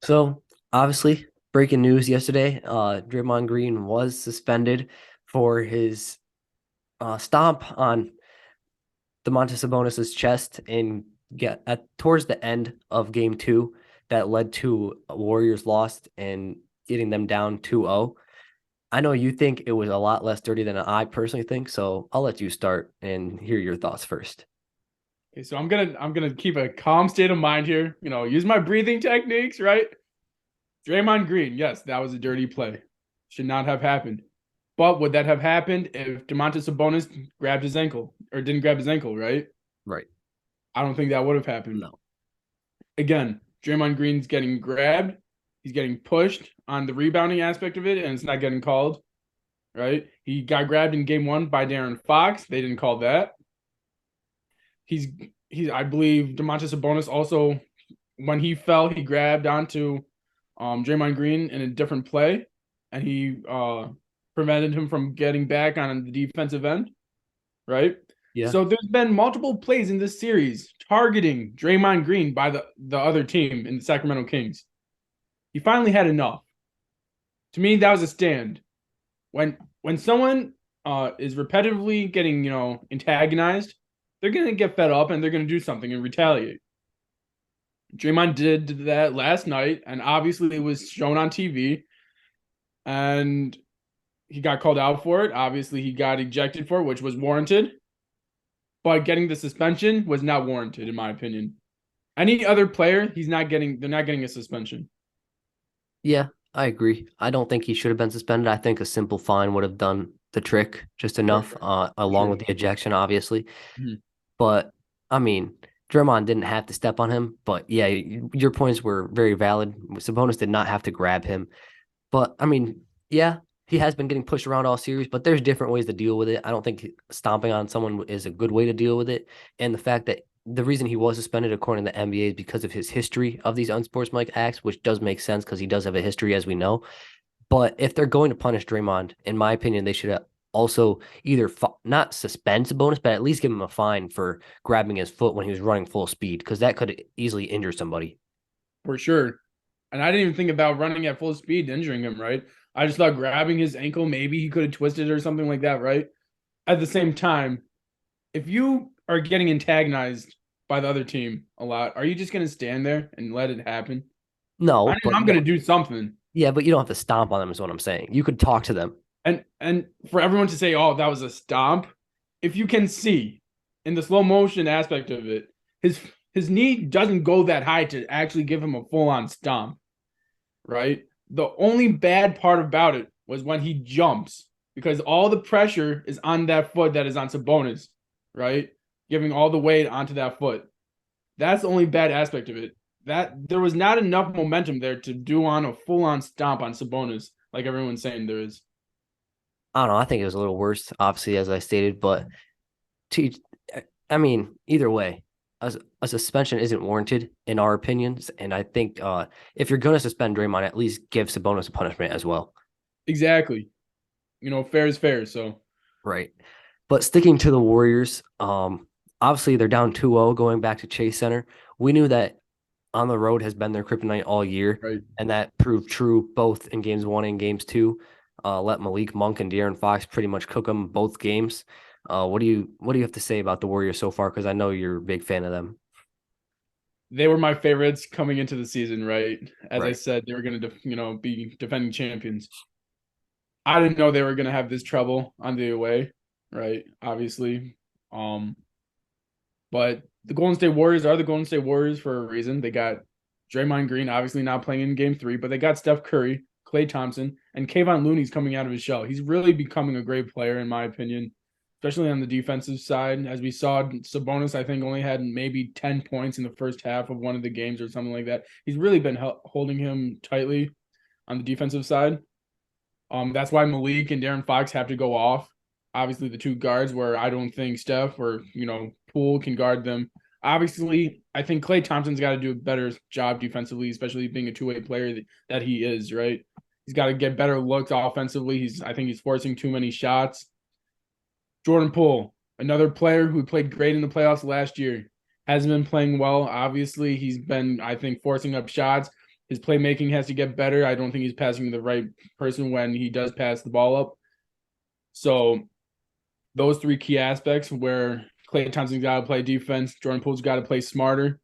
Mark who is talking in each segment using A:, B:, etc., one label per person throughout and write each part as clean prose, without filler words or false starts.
A: So obviously, breaking news yesterday, Draymond Green was suspended for his stomp on Domantas Sabonis's chest and get at towards the end of game two that led to Warriors lost and getting them down 2-0. I know you think it was a lot less dirty than I personally think, so I'll let you start and hear your thoughts first.
B: Okay, so I'm gonna keep a calm state of mind here. Use my breathing techniques, right? Draymond Green, yes, that was a dirty play. Should not have happened. But would that have happened if Domantas Sabonis grabbed his ankle or didn't grab his ankle, right?
A: Right.
B: I don't think that would have happened.
A: No.
B: Again, Draymond Green's getting grabbed. He's getting pushed on the rebounding aspect of it, and it's not getting called, right? He got grabbed in game one by De'Aaron Fox. They didn't call that. He's I believe Domantas Sabonis also, when he fell, he grabbed onto Draymond Green in a different play, and he prevented him from getting back on the defensive end, right?
A: Yeah.
B: So there's been multiple plays in this series targeting Draymond Green by the other team in the Sacramento Kings. He finally had enough. To me, that was a stand. When someone is repetitively getting antagonized, they're gonna get fed up and they're gonna do something and retaliate. Draymond did that last night, and obviously it was shown on TV, and he got called out for it. Obviously, he got ejected for it, which was warranted. But getting the suspension was not warranted, in my opinion. Any other player, they're not getting a suspension.
A: Yeah, I agree. I don't think he should have been suspended. I think a simple fine would have done the trick just
B: For
A: enough,
B: sure. For
A: along with
B: sure.
A: the ejection, obviously.
B: Mhm.
A: But I mean, Draymond didn't have to step on him. But yeah, your points were very valid. Sabonis did not have to grab him. But I mean, yeah, he has been getting pushed around all series, but there's different ways to deal with it. I don't think stomping on someone is a good way to deal with it. And the fact that the reason he was suspended, according to the NBA, is because of his history of these unsportsmanlike acts, which does make sense because he does have a history, as we know. But if they're going to punish Draymond, in my opinion, they should also either not suspend Sabonis, but at least give him a fine for grabbing his foot when he was running full speed, because that could easily injure somebody.
B: For sure. And I didn't even think about running at full speed, injuring him, right? I just thought grabbing his ankle, maybe he could have twisted or something like that, right? At the same time, if you are getting antagonized by the other team a lot, are you just going to stand there and let it happen?
A: No, but
B: I'm
A: you
B: going to
A: don't.
B: do something.
A: Yeah, but you don't have to stomp on them, is what I'm saying. You could talk to them.
B: And for everyone to say, "Oh, that was a stomp," if you can see in the slow motion aspect of it, his knee doesn't go that high to actually give him a full on stomp, right? The only bad part about it was when he jumps because all the pressure is on that foot that is on Sabonis, right? Giving all the weight onto that foot. That's the only bad aspect of it. That there was not enough momentum there to do on a full on stomp on Sabonis, like everyone's saying there is.
A: I don't know. I think it was a little worse, obviously, as I stated, but to, I mean, either way, a suspension isn't warranted in our opinions, and I think if you're going to suspend Draymond, at least give Sabonis a punishment as well.
B: Exactly. Fair is fair. So
A: Right. But sticking to the Warriors, obviously they're down 2-0 going back to Chase Center. We knew that on the road has been their kryptonite all year,
B: right.
A: and that proved true both in games one and games two. Let Malik Monk and De'Aaron Fox pretty much cook them both games. What do you have to say about the Warriors so far? Because I know you're a big fan of them.
B: They were my favorites coming into the season, right? As I
A: Right.
B: said, they were going to, be defending champions. I didn't know they were going to have this trouble on the away, right? Obviously. Um, but the Golden State Warriors are the Golden State Warriors for a reason. They got Draymond Green obviously not playing in game 3, but they got Steph Curry, Klay Thompson, and Kayvon Looney's coming out of his shell. He's really becoming a great player, in my opinion, especially on the defensive side. As we saw, Sabonis, I think, only had maybe 10 points in the first half of one of the games or something like that. He's really been holding him tightly on the defensive side. That's why Malik and De'Aaron Fox have to go off. Obviously, the two guards where I don't think Steph or Poole can guard them. Obviously, I think Klay Thompson's got to do a better job defensively, especially being a two-way player that he is. Right, he's got to get better looks offensively. I think he's forcing too many shots. Jordan Poole, another player who played great in the playoffs last year, hasn't been playing well. Obviously, he's been, I think, forcing up shots. His playmaking has to get better. I don't think he's passing the right person when he does pass the ball up. So those three key aspects where Klay Thompson's got to play defense, Jordan Poole's got to play smarter.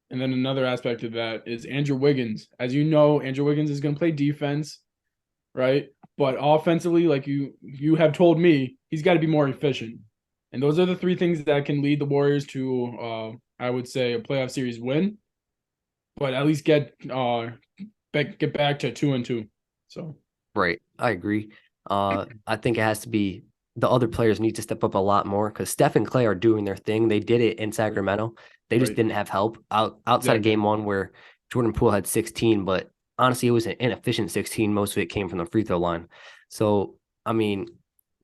B: And then another aspect of that is Andrew Wiggins. As you know, Andrew Wiggins is going to play defense, right? But offensively, like you have told me, he's got to be more efficient. And those are the three things that can lead the Warriors to, I would say, a playoff series win, but at least get back to 2-2. So
A: Right. I agree. I think it has to be the other players need to step up a lot more because Steph and Clay are doing their thing. They did it in Sacramento. They just
B: right,
A: didn't have help outside of
B: exactly.
A: game one where Jordan Poole had 16, but honestly, it was an inefficient 16. Most of it came from the free throw line. So, I mean,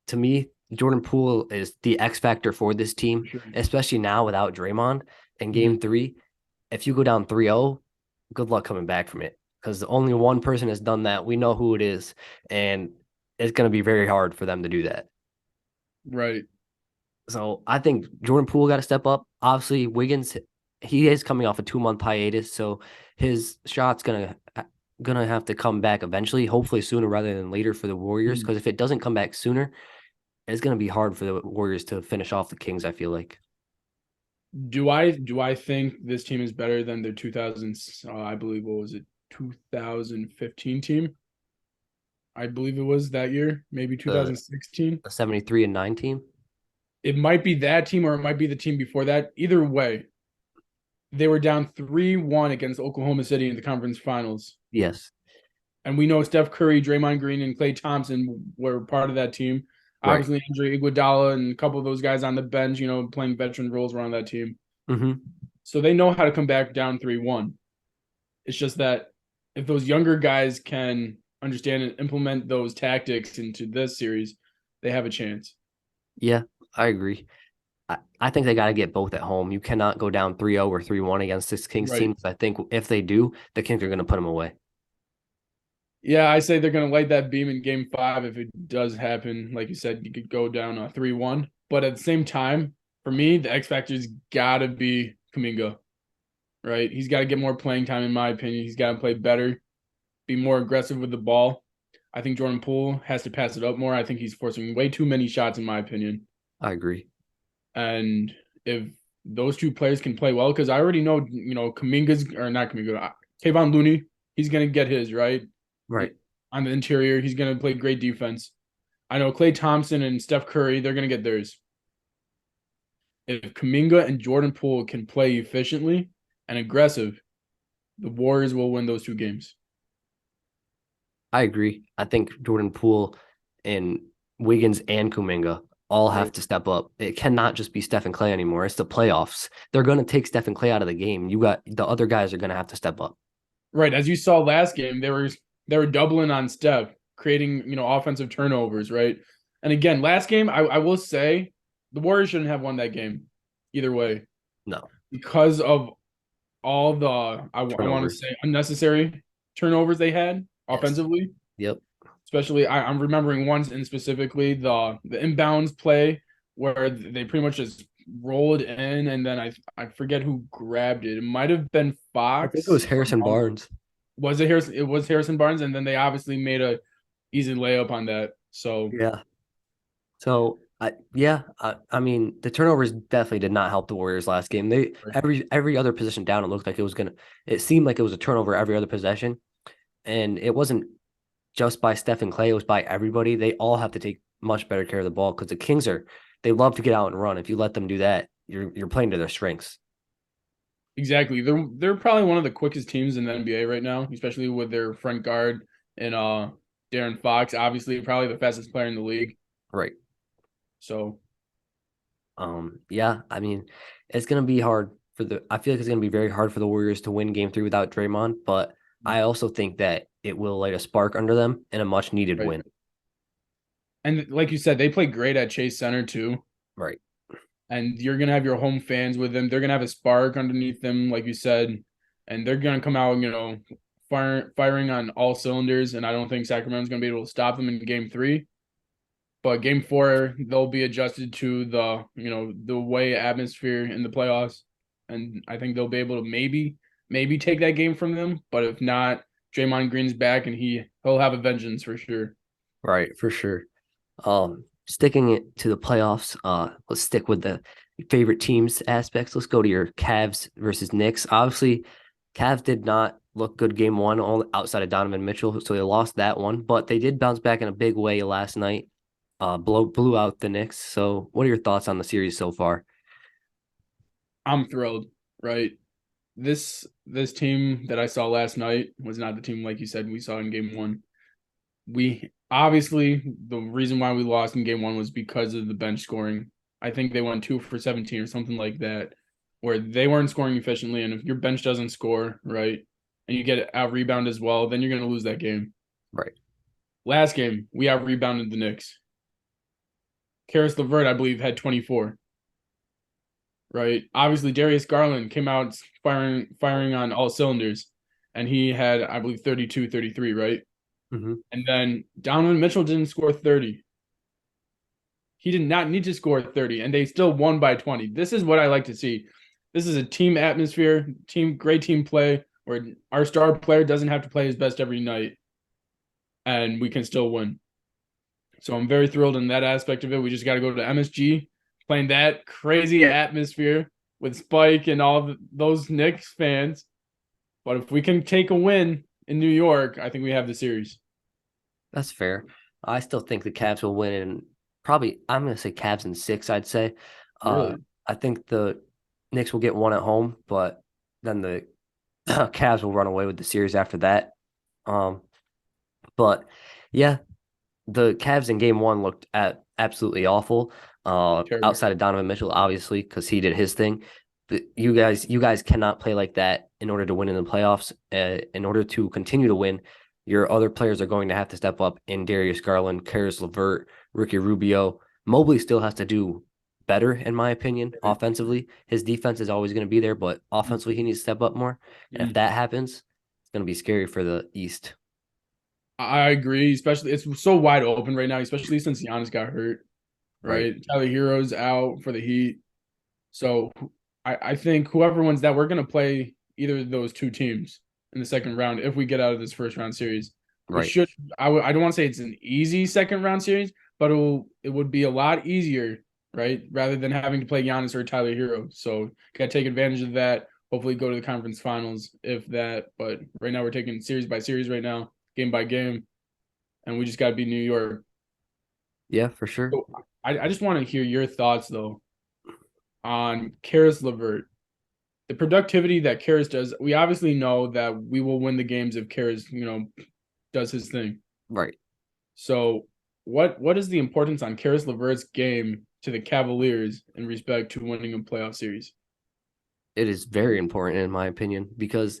A: to me, Jordan Poole is the X factor for this team,
B: Sure.
A: especially now without Draymond in
B: Mhm.
A: game three. If you go down 3-0, good luck coming back from it because only one person has done that. We know who it is, and it's going to be very hard for them to do that.
B: Right.
A: So I think Jordan Poole got to step up. Obviously, Wiggins, he is coming off a 2-month hiatus, so his shot's gonna have to come back eventually. Hopefully sooner rather than later for the Warriors.
B: Mhm.
A: Because if it doesn't come back sooner, it's gonna be hard for the Warriors to finish off the Kings. I feel like.
B: Do I think this team is better than their 2000s? I believe what was it, 2015 team? I believe it was that year, maybe
A: The
B: 2016.
A: 73-9 team.
B: It might be that team or it might be the team before that. Either way, they were down 3-1 against Oklahoma City in the conference finals.
A: Yes.
B: And we know Steph Curry, Draymond Green, and Klay Thompson were part of that team.
A: Right.
B: Obviously, Andre Iguodala and a couple of those guys on the bench, playing veteran roles around that team.
A: Mm-hmm.
B: So they know how to come back down 3-1. It's just that if those younger guys can understand and implement those tactics into this series, they have a chance.
A: Yeah, I agree. I think they got to get both at home. You cannot go down 3-0 or 3-1 against this Kings
B: Right.
A: team. I think if they do, the Kings are going to put them away.
B: Yeah, I say they're going to light that beam in game 5 if it does happen. Like you said, you could go down 3-1. But at the same time, for me, the X factor's got to be Kuminga, right? He's got to get more playing time, in my opinion. He's got to play better, be more aggressive with the ball. I think Jordan Poole has to pass it up more. I think he's forcing way too many shots, in my opinion.
A: I agree.
B: And if those two players can play well, because I already know, Kuminga's or not Kuminga, Kayvon Looney, he's gonna get his right
A: Right.
B: on the interior. He's gonna play great defense. I know Klay Thompson and Steph Curry, they're gonna get theirs. If Kuminga and Jordan Poole can play efficiently and aggressive, the Warriors will win those two games.
A: I agree. I think Jordan Poole and Wiggins and Kuminga all have
B: Right.
A: to step up. It cannot just be Steph and Clay anymore. It's the playoffs. They're going to take Steph and Clay out of the game. You got the other guys are going to have to step up.
B: Right. As you saw last game, they were doubling on Steph, creating, offensive turnovers, right? And again, last game, I will say the Warriors shouldn't have won that game either way
A: No
B: because of all the I want to
A: turnovers.
B: say unnecessary turnovers they had
A: Yes.
B: offensively.
A: Yep.
B: Especially, I'm remembering once in specifically the inbounds play where they pretty much just rolled in, and then I forget who grabbed it. It might have been
A: I think it was
B: Fox.
A: Harrison Barnes.
B: Was it Harrison? It was Harrison Barnes, and then they obviously made a easy layup on that. So
A: Yeah. So I mean the turnovers definitely did not help the Warriors last game. They every other position down, it looked like it seemed like it was a turnover every other possession. And it wasn't just by Steph and Clay, it was by everybody. They all have to take much better care of the ball because the Kings they love to get out and run. If you let them do that, you're playing to their strengths.
B: exactly, they're probably one of the quickest teams in the NBA right now, especially with their front guard and Darren Fox. Obviously, probably the fastest player in the league.
A: Right.
B: So
A: Yeah, I mean, it's gonna be hard I feel like it's gonna be very hard for the Warriors to win game 3 without Draymond, but I also think that it will light a spark under them and a much needed
B: right.
A: win.
B: And like you said, they play great at Chase Center too.
A: Right.
B: And you're gonna have your home fans with them. They're gonna have a spark underneath them, like you said, and they're gonna come out, firing on all cylinders. And I don't think Sacramento's gonna be able to stop them in game 3. But game 4, they'll be adjusted to the way atmosphere in the playoffs, and I think they'll be able to maybe take that game from them. But if not, Draymond Green's back and he'll have a vengeance for sure.
A: Right, for sure. Sticking it to the playoffs, let's stick with the favorite teams aspects. Let's go to your Cavs versus Knicks. Obviously, Cavs did not look good game one, all outside of Donovan Mitchell, so they lost that one. But they did bounce back in a big way last night. Blew out the Knicks. So, what are your thoughts on the series so far?
B: I'm thrilled, right? This team that I saw last night was not the team like you said we saw in game one. We obviously the reason why we lost in game one was because of the bench scoring. I think they went 2 for 17 or something like that, where they weren't scoring efficiently. And if your bench doesn't score, right, and you get out rebound as well, then you're gonna lose that game.
A: Right.
B: Last game, we out rebounded the Knicks. Karis LeVert, I believe, had 24. Right. Obviously, Darius Garland came out firing on all cylinders, and he had, I believe, 32, 33, right?
A: Mm-hmm.
B: And then Donovan Mitchell didn't score 30. He did not need to score 30, and they still won by 20. This is what I like to see. This is a team atmosphere, great team play, where our star player doesn't have to play his best every night, and we can still win. So I'm very thrilled in that aspect of it. We just got to go to MSG, playing that crazy atmosphere with Spike and all of those Knicks fans. But if we can take a win in New York, I think we have the series.
A: That's fair. I still think the Cavs will win, and probably I'm going to say Cavs in six. I'd say. Uh,
B: Really?
A: I think the Knicks will get one at home, but then the Cavs will run away with the series after that. Um, but yeah, the Cavs in game one looked absolutely awful.
B: Terrible.
A: Outside of Donovan Mitchell, obviously, because he did his thing. You guys cannot play like that in order to win in the playoffs. In order to continue to win, your other players are going to have to step up in Darius Garland, Karis LeVert, Ricky Rubio. Mobley still has to do better, in my opinion, offensively. His defense is always going to be there, but offensively, he needs to step up more. And if that happens, it's going to be scary for the East.
B: I agree, especially it's so wide open right now, especially since Giannis got hurt,
A: Right.
B: right? Tyler Hero's out for the Heat. So I think whoever wins that, we're going to play either of those two teams in the second round if we get out of this first round series. It
A: Right.
B: should, I don't want to say it's an easy second round series, but it would be a lot easier, right? Rather than having to play Giannis or Tyler Hero. So got to take advantage of that. Hopefully go to the conference finals if that. But right now we're taking series by series right now, game by game, and we just got to beat New York.
A: Yeah, for sure.
B: So I just want to hear your thoughts though on Karis LeVert. The productivity that Karis does, we obviously know that we will win the games if Karis, does his thing.
A: Right.
B: So what is the importance on Karis LeVert's game to the Cavaliers in respect to winning a playoff series?
A: It is very important in my opinion because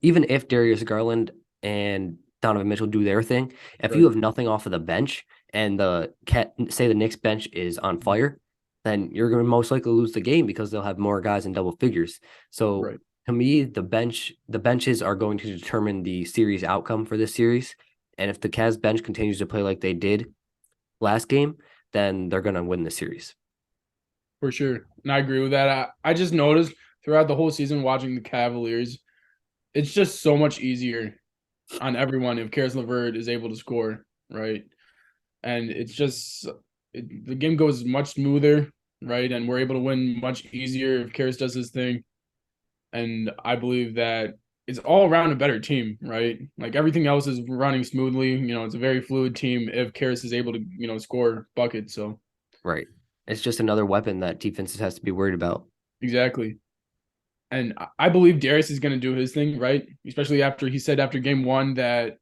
A: even if Darius Garland and Donovan Mitchell do their thing, if you
B: Right.
A: have nothing off of the bench and say the Knicks bench is on fire, then you're going to most likely lose the game because they'll have more guys in double figures. So
B: Right.
A: to me, the benches are going to determine the series outcome for this series. And if the Cavs bench continues to play like they did last game, then they're going to win the series.
B: For sure. And I agree with that. I just noticed throughout the whole season watching the Cavaliers, it's just so much easier on everyone if Karis LeVert is able to score, right? And it's just the game goes much smoother, right? And we're able to win much easier if Karis does his thing. And I believe that it's all around a better team, right? Like everything else is running smoothly. It's a very fluid team if Karis is able to, score buckets. So
A: Right. It's just another weapon that defenses has to be worried about.
B: exactly. And I believe Darius is going to do his thing, right? Especially after he said after game one that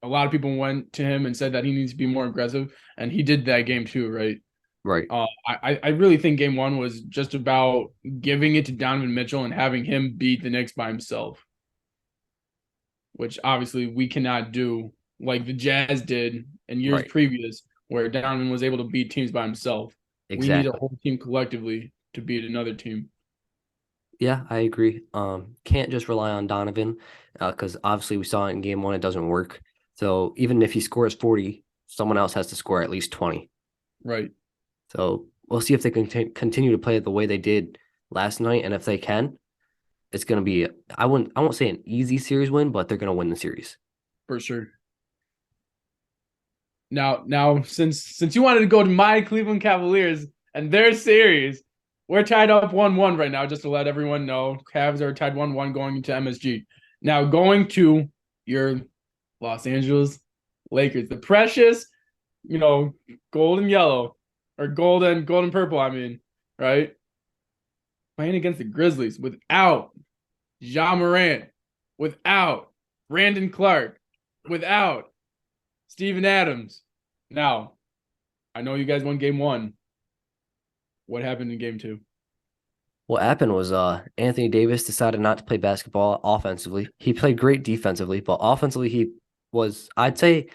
B: a lot of people went to him and said that he needs to be more aggressive, and he did that game too, right?
A: Right.
B: I really think game one was just about giving it to Donovan Mitchell and having him beat the Knicks by himself, which obviously we cannot do like the Jazz did in years
A: Right.
B: previous, where Donovan was able to beat teams by himself. We need a
A: Exactly.
B: whole team collectively to beat another team.
A: Yeah, I agree. Can't just rely on Donovan because obviously we saw it in game one, it doesn't work. So even if he scores 40, someone else has to score at least 20.
B: Right.
A: So we'll see if they can continue to play it the way they did last night. And if they can, it's going to be, I won't say an easy series win, but they're going to win the series.
B: For sure. Now, since you wanted to go to my Cleveland Cavaliers and their series, we're tied up 1-1 right now, just to let everyone know. Cavs are tied 1-1 going into MSG. Now, going to your Los Angeles Lakers, the precious, gold and yellow, or gold and purple, I mean, right? Playing against the Grizzlies without Ja Morant, without Brandon Clark, without Steven Adams. Now, I know you guys won game 1. What happened in game 2?
A: What happened was Anthony Davis decided not to play basketball offensively. He played great defensively, but offensively I'd say he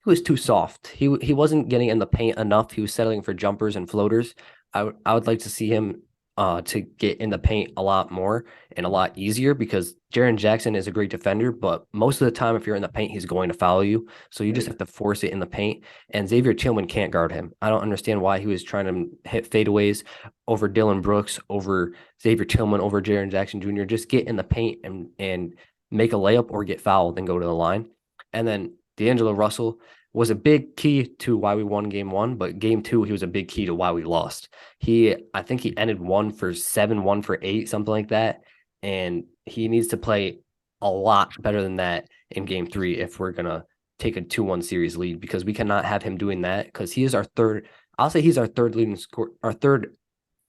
A: was too soft. He wasn't getting in the paint enough. He was settling for jumpers and floaters. I would like to see him to get in the paint a lot more and a lot easier because Jaren Jackson is a great defender, but most of the time, if you're in the paint, he's going to foul you. So you just have to force it in the paint. And Xavier Tillman can't guard him. I don't understand why he was trying to hit fadeaways over Dylan Brooks, over Xavier Tillman, over Jaren Jackson Jr. Just get in the paint and make a layup or get fouled and go to the line. And then D'Angelo Russell was a big key to why we won game 1, but game 2, he was a big key to why we lost. I think he ended 1 for 7, 1 for 8, something like that. And he needs to play a lot better than that in game 3 if we're going to take a 2-1 series lead, because we cannot have him doing that because he is our third. I'll say he's our third leading score, our third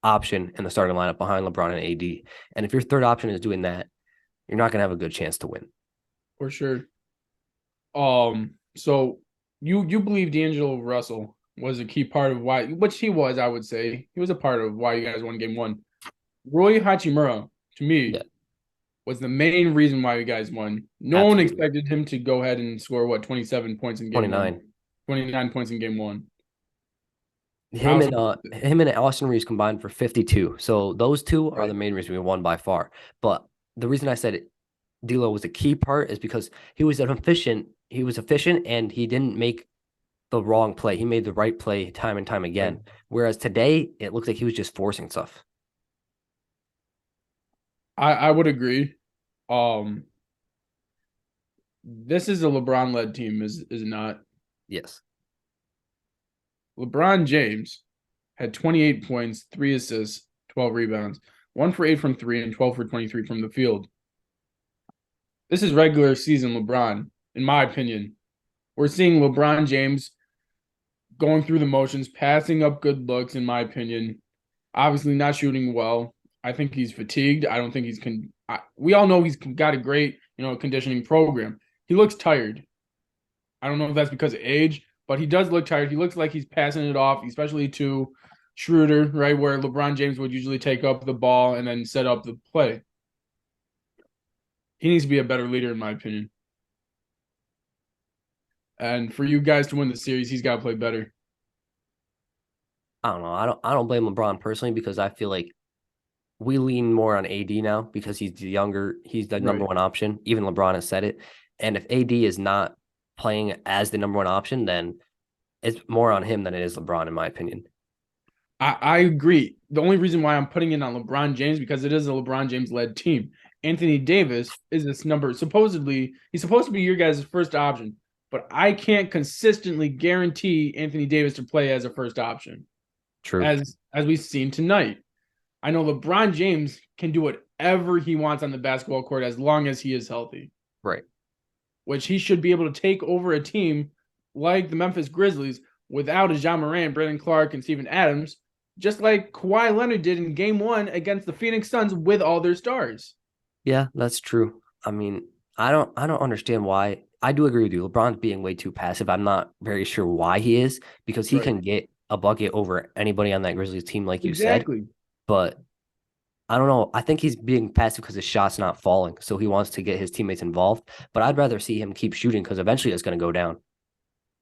A: option in the starting lineup behind LeBron and AD. And if your third option is doing that, you're not going to have a good chance to win.
B: For sure. So you believe D'Angelo Russell was a key part of why, which he was, I would say. He was a part of why you guys won game 1. Roy Hachimura, to me, was the main reason why you guys won. No one expected him to go ahead and score, 27 points in game
A: 29.
B: 1. 29 points in game 1.
A: Him and Austin Reeves combined for 52. So those two are the main reason we won by far. But the reason I said D'Lo was a key part is because he was efficient. He was efficient and he didn't make the wrong play. He made the right play time and time again. Right. Whereas today, it looks like he was just forcing stuff.
B: I would agree. This is a LeBron-led team, is it not?
A: Yes.
B: LeBron James had 28 points, 3 assists, 12 rebounds, 1 for 8 from 3, and 12 for 23 from the field. This is regular season LeBron, in my opinion. We're seeing LeBron James going through the motions, passing up good looks, in my opinion. Obviously not shooting well. I think he's fatigued. I don't think he's we all know he's got a great, conditioning program. He looks tired. I don't know if that's because of age, but he does look tired. He looks like he's passing it off, especially to Schroeder, right, where LeBron James would usually take up the ball and then set up the play. He needs to be a better leader, in my opinion. And for you guys to win the series, he's got to play better.
A: I don't know. I don't blame LeBron personally because I feel like we lean more on AD now because he's the number one option. Even LeBron has said it. And if AD is not playing as the number one option, then it's more on him than it is LeBron, in my opinion.
B: I agree. The only reason why I'm putting it on LeBron James because it is a LeBron James-led team. Anthony Davis is this number. Supposedly, he's supposed to be your guys' first option, but I can't consistently guarantee Anthony Davis to play as a first option.
A: True.
B: As we've seen tonight. I know LeBron James can do whatever he wants on the basketball court as long as he is healthy.
A: Right.
B: Which he should be able to take over a team like the Memphis Grizzlies without a Ja Morant, Brandon Clark, and Steven Adams, just like Kawhi Leonard did in Game 1 against the Phoenix Suns with all their stars.
A: Yeah, that's true. I mean, I don't understand why. I do agree with you. LeBron's being way too passive. I'm not very sure why he is because he can get a bucket over anybody on that Grizzlies team, like you said. But I don't know. I think he's being passive because his shot's not falling. So he wants to get his teammates involved. But I'd rather see him keep shooting because eventually it's going to go down.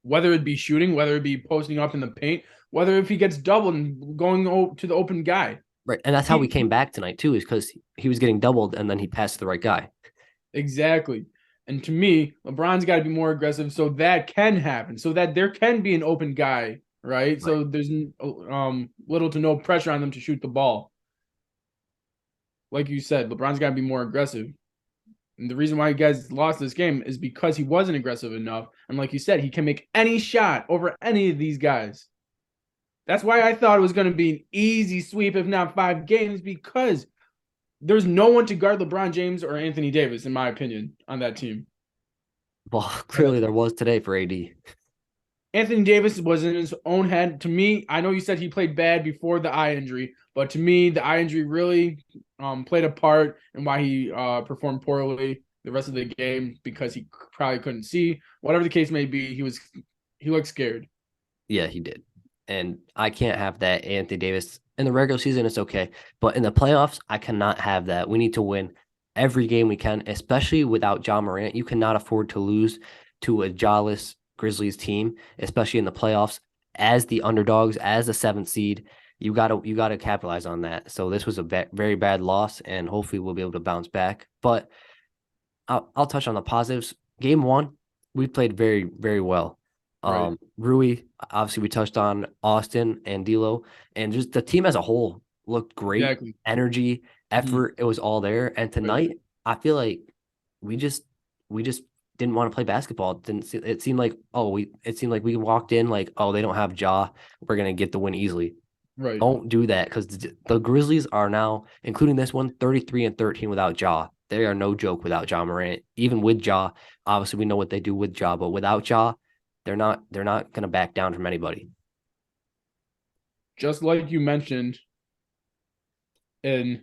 B: Whether it be shooting, whether it be posting up in the paint, whether if he gets doubled and going to the open guy.
A: Right. And that's how we came back tonight, too, is because he was getting doubled and then he passed to the right guy.
B: Exactly. And to me, LeBron's got to be more aggressive so that can happen, so that there can be an open guy, right? So there's little to no pressure on them to shoot the ball. like you said, LeBron's got to be more aggressive. And the reason why you guys lost this game is because he wasn't aggressive enough. And like you said, he can make any shot over any of these guys. That's why I thought it was going to be an easy sweep, if not 5 games, because there's no one to guard LeBron James or Anthony Davis, in my opinion, on that team.
A: Well, clearly there was today for AD.
B: Anthony Davis was in his own head. To me, I know you said he played bad before the eye injury, but to me, the eye injury really played a part in why he performed poorly the rest of the game because he probably couldn't see. Whatever the case may be, he looked scared.
A: Yeah, he did. And I can't have that. Anthony Davis in the regular season, it's okay. But in the playoffs, I cannot have that. We need to win every game we can, especially without Ja Morant. You cannot afford to lose to a jawless Grizzlies team, especially in the playoffs. As the underdogs, as the seventh seed, you gotta capitalize on that. So this was a very bad loss, and hopefully we'll be able to bounce back. But I'll touch on the positives. Game one, we played very well.
B: Right.
A: Rui, obviously we touched on Austin and D'Lo, and just the team as a whole looked great.
B: Exactly.
A: Energy,
B: Mhm.
A: effort, it was all there. And
B: Right.
A: tonight, I feel like we just we just didn't want to play basketball. It seemed like we walked in like, oh, they don't have Ja, we're gonna get the win easily.
B: Right.
A: Don't do that because the Grizzlies are now, including this one, 33-13 without Ja. They are no joke without Ja Morant. Even with Ja, obviously we know what they do with Ja, but without Ja, they're not gonna back down from anybody.
B: Just like you mentioned, and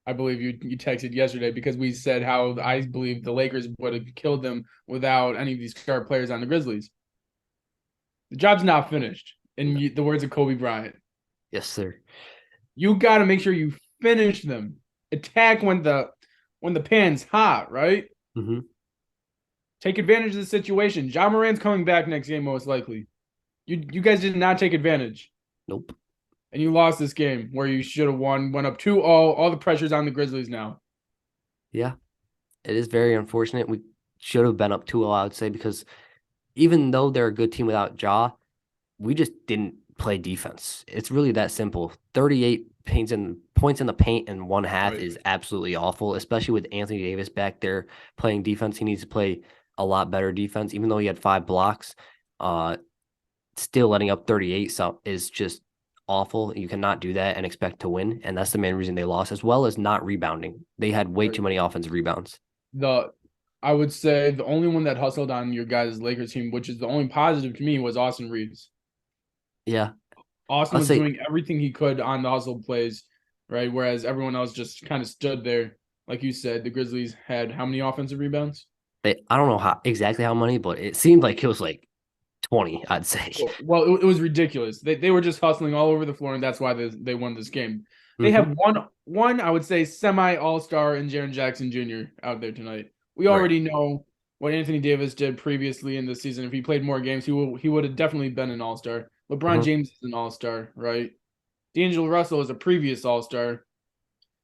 B: I believe you texted yesterday because we said how I believe the Lakers would have killed them without any of these star players on the Grizzlies. The job's not finished. In the words of Kobe Bryant,
A: Yes, sir.
B: you got to make sure you finish them. Attack when the pan's hot, right?
A: Hmm.
B: Take advantage of the situation. Ja Morant's coming back next game most likely. You guys did not take advantage,
A: Nope.
B: and you lost this game where you should have won. Went up 2-0. All the pressure's on the Grizzlies now.
A: Yeah, it is very unfortunate. We should have been up 2-0, I would say, because even though they're a good team without Ja, we just didn't play defense. It's really that simple. 38 points in the paint in one half
B: Right.
A: is absolutely awful, especially with Anthony Davis back there playing defense. He needs to play a lot better defense, even though he had 5 blocks. Uh, Still letting up 38 is just awful. You cannot do that and expect to win, and that's the main reason they lost, as well as not rebounding. They had way
B: Right.
A: too many offensive rebounds.
B: The I would say the only one that hustled on your guys' Lakers team, which is the only positive to me, was Austin Reeves.
A: Yeah,
B: Austin
A: I'll
B: was
A: say
B: doing everything he could on the hustle plays, right? Whereas everyone else just kind of stood there. Like you said, the Grizzlies had how many offensive rebounds?
A: I don't know exactly how many, but it seemed like it was like 20, I'd say.
B: Well, it was ridiculous. They were just hustling all over the floor, and that's why they won this game. They
A: Hmm.
B: have one I would say semi all star in Jaren Jackson Jr. out there tonight. We
A: Right.
B: already know what Anthony Davis did previously in the season. If he played more games, he would have definitely been an all star. LeBron
A: Hmm.
B: James is an all star, right? D'Angelo Russell is a previous all star.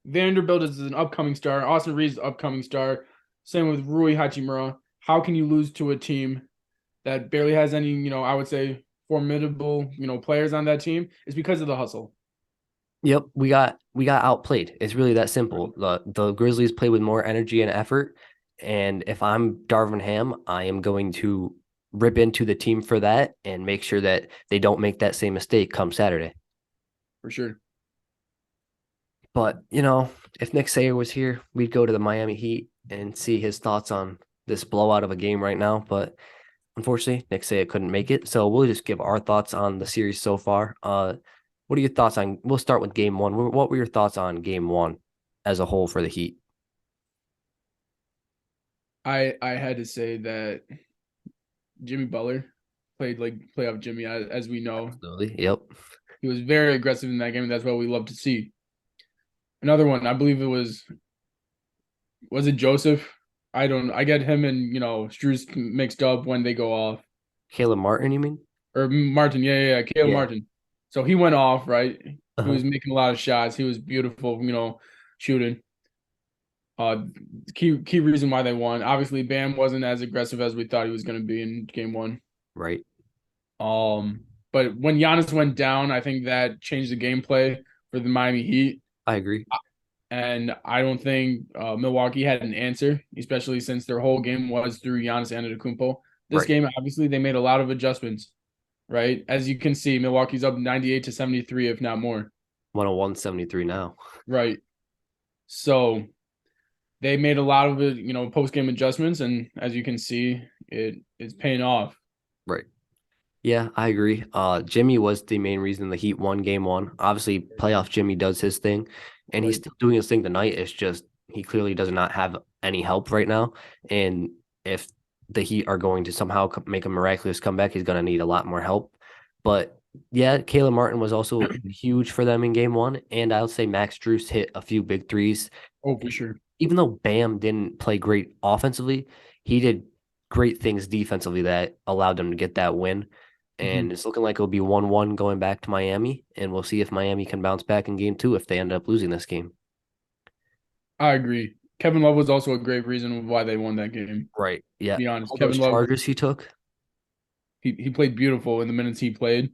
B: Vanderbilt is an upcoming star. Austin Reeves is an upcoming star. Same with Rui Hachimura. How can you lose to a team that barely has any, I would say formidable, players on that team? It's because of the hustle.
A: Yep, we got outplayed. It's really that simple.
B: Right.
A: The Grizzlies play with more energy and effort, and if I'm Darvin Ham, I am going to rip into the team for that and make sure that they don't make that same mistake come Saturday.
B: For sure.
A: But, if Nick Sayer was here, we'd go to the Miami Heat and see his thoughts on this blowout of a game right now. But unfortunately, Nick Sayer couldn't make it. So we'll just give our thoughts on the series so far. What are your thoughts on? We'll start with game one. What were your thoughts on game one as a whole for the Heat?
B: I had to say that Jimmy Butler played like playoff Jimmy, as we know.
A: Absolutely. Yep.
B: He was very aggressive in that game, and that's what we love to see. Another one, I believe it was it Joseph? I don't. I get him and Struz mixed up when they go off.
A: Caleb Martin, you mean?
B: Or Martin, yeah, Caleb
A: Yeah.
B: Martin. So he went off, right? He
A: Uh-huh.
B: was making a lot of shots. He was beautiful, shooting. Key reason why they won. Obviously, Bam wasn't as aggressive as we thought he was going to be in game one.
A: Right.
B: But when Giannis went down, I think that changed the gameplay for the Miami Heat.
A: I agree.
B: And I don't think Milwaukee had an answer, especially since their whole game was through Giannis Antetokounmpo. This
A: Right.
B: game, obviously, they made a lot of adjustments, right? As you can see, Milwaukee's up 98-73, if not more,
A: 101-73 now.
B: right? So they made a lot of it, post game adjustments, and as you can see, it's paying off.
A: Right. Yeah, I agree. Jimmy was the main reason the Heat won game one. Obviously, playoff Jimmy does his thing, and he's
B: Right.
A: still doing his thing tonight. It's just he clearly does not have any help right now. And if the Heat are going to somehow make a miraculous comeback, he's going to need a lot more help. But yeah, Caleb Martin was also huge for them in game one. And I would say Max Strus hit a few big threes.
B: Oh, for sure.
A: Even though Bam didn't play great offensively, he did great things defensively that allowed them to get that win.
B: Hmm.
A: And it's looking like it'll be 1-1 going back to Miami. And we'll see if Miami can bounce back in game two if they end up losing this game.
B: I agree. Kevin Love was also a great reason why they won that game.
A: Right.
B: To
A: Yeah.
B: be honest,
A: All those
B: Kevin Love,
A: charges he took.
B: he played beautiful in the minutes he played.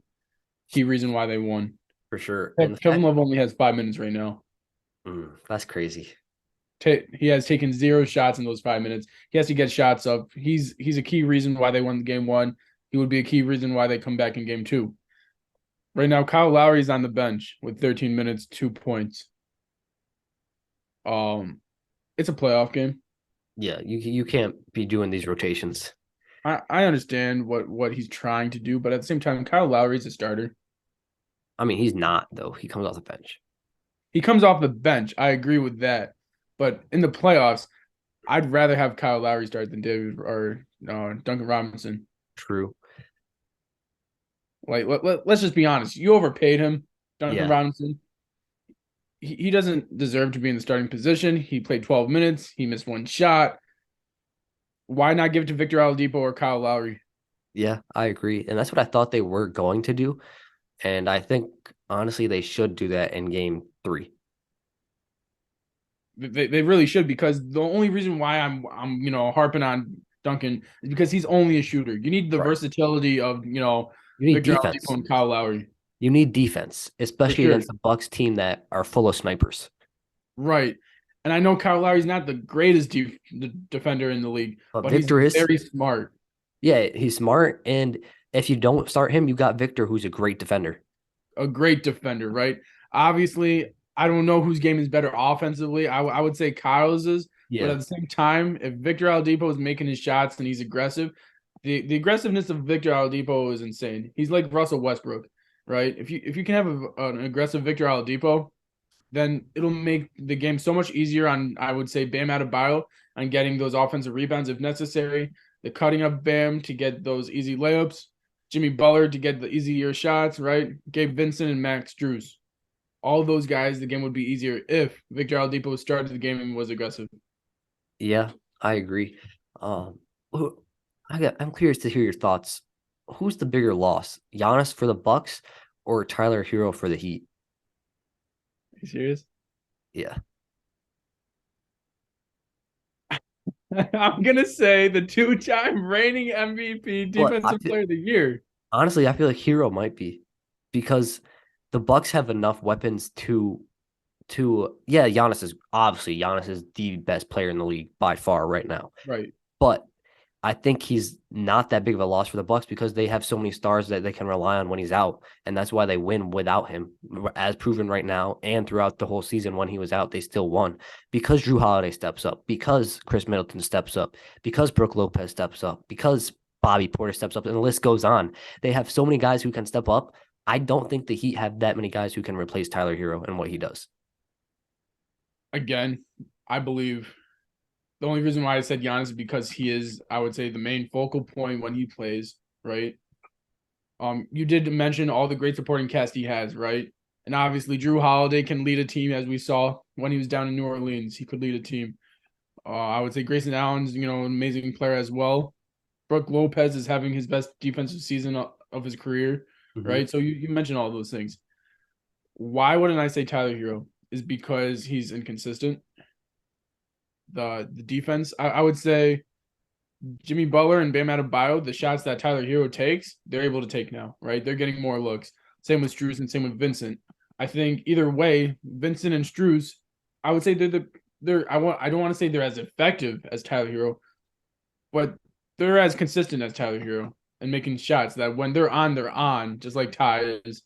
B: Key reason why they won.
A: For sure. And the
B: Kevin
A: fact,
B: Love only has 5 minutes right now.
A: that's crazy.
B: He has taken 0 shots in those 5 minutes. He has to get shots up. He's a key reason why they won game one. He would be a key reason why they come back in game two. Right now, Kyle Lowry's on the bench with 13 minutes, 2 points. It's a playoff game.
A: Yeah, you can't be doing these rotations.
B: I understand what he's trying to do, but at the same time, Kyle Lowry's a starter.
A: I mean, he's not though. He comes off the bench.
B: He comes off the bench. I agree with that. But in the playoffs, I'd rather have Kyle Lowry start than David or Duncan Robinson.
A: True.
B: Like, let's just be honest. You overpaid him, Duncan
A: Yeah.
B: Robinson. He doesn't deserve to be in the starting position. He played 12 minutes. He missed one shot. Why not give it to Victor Oladipo or Kyle Lowry?
A: Yeah, I agree. And that's what I thought they were going to do. And I think honestly they should do that in game three.
B: They really should, because the only reason why I'm harping on Duncan is because he's only a shooter. You need the
A: Right.
B: versatility of
A: You need
B: Victor Oladipo
A: defense.
B: and Kyle Lowry.
A: You need defense,
B: For
A: especially
B: sure.
A: against the Bucks team that are full of snipers.
B: Right. And I know Kyle Lowry's not the greatest defender in the league,
A: But
B: but he's
A: Victor is,
B: very smart.
A: yeah, he's smart. And if you don't start him, you got Victor, who's a great defender.
B: A great defender, right? Obviously, I don't know whose game is better offensively. I would say Kyle's is, but
A: Yeah.
B: at the same time, if Victor Oladipo is making his shots and he's aggressive, the aggressiveness of Victor Oladipo is insane. He's like Russell Westbrook, right? If you can have an aggressive Victor Oladipo, then it'll make the game so much easier on, I would say, Bam Adebayo on getting those offensive rebounds if necessary, the cutting up Bam to get those easy layups, Jimmy Butler to get the easier shots, right? Gabe Vincent and Max Strus. All those guys, the game would be easier if Victor Oladipo started the game and was aggressive.
A: Yeah, I agree. Who- I'm curious to hear your thoughts. Who's the bigger loss? Giannis for the Bucks or Tyler Hero for the Heat?
B: Are you serious?
A: Yeah.
B: I'm gonna say the two-time reigning MVP,
A: But
B: Defensive Player of the Year.
A: honestly, I feel like Hero might be because the Bucks have enough weapons to yeah, Giannis is the best player in the league by far right now.
B: Right.
A: But I think he's not that big of a loss for the Bucks because they have so many stars that they can rely on when he's out, and that's why they win without him, as proven right now and throughout the whole season. When he was out, they still won because Drew Holiday steps up, because Chris Middleton steps up, because Brooke Lopez steps up, because Bobby Porter steps up, and the list goes on. They have so many guys who can step up. I don't think the Heat have that many guys who can replace Tyler Hero and what he does.
B: Again, I believe the only reason why I said Giannis is because he is, I would say, the main focal point when he plays, right? You did mention all the great supporting cast he has, right? And obviously, Drew Holiday can lead a team, as we saw when he was down in New Orleans. He could lead a team. I would say Grayson Allen's, an amazing player as well. Brooke Lopez is having his best defensive season of his career,
A: Mm-hmm.
B: right? So you mentioned all those things. Why wouldn't I say Tyler Hero? Is because he's inconsistent. The defense, I would say Jimmy Butler and Bam Adebayo, the shots that Tyler Hero takes, they're able to take now, right? They're getting more looks. Same with Strus and same with Vincent. I think either way, Vincent and Strus, I would say I don't want to say they're as effective as Tyler Hero, but they're as consistent as Tyler Hero and making shots that when they're on, just like Ty is.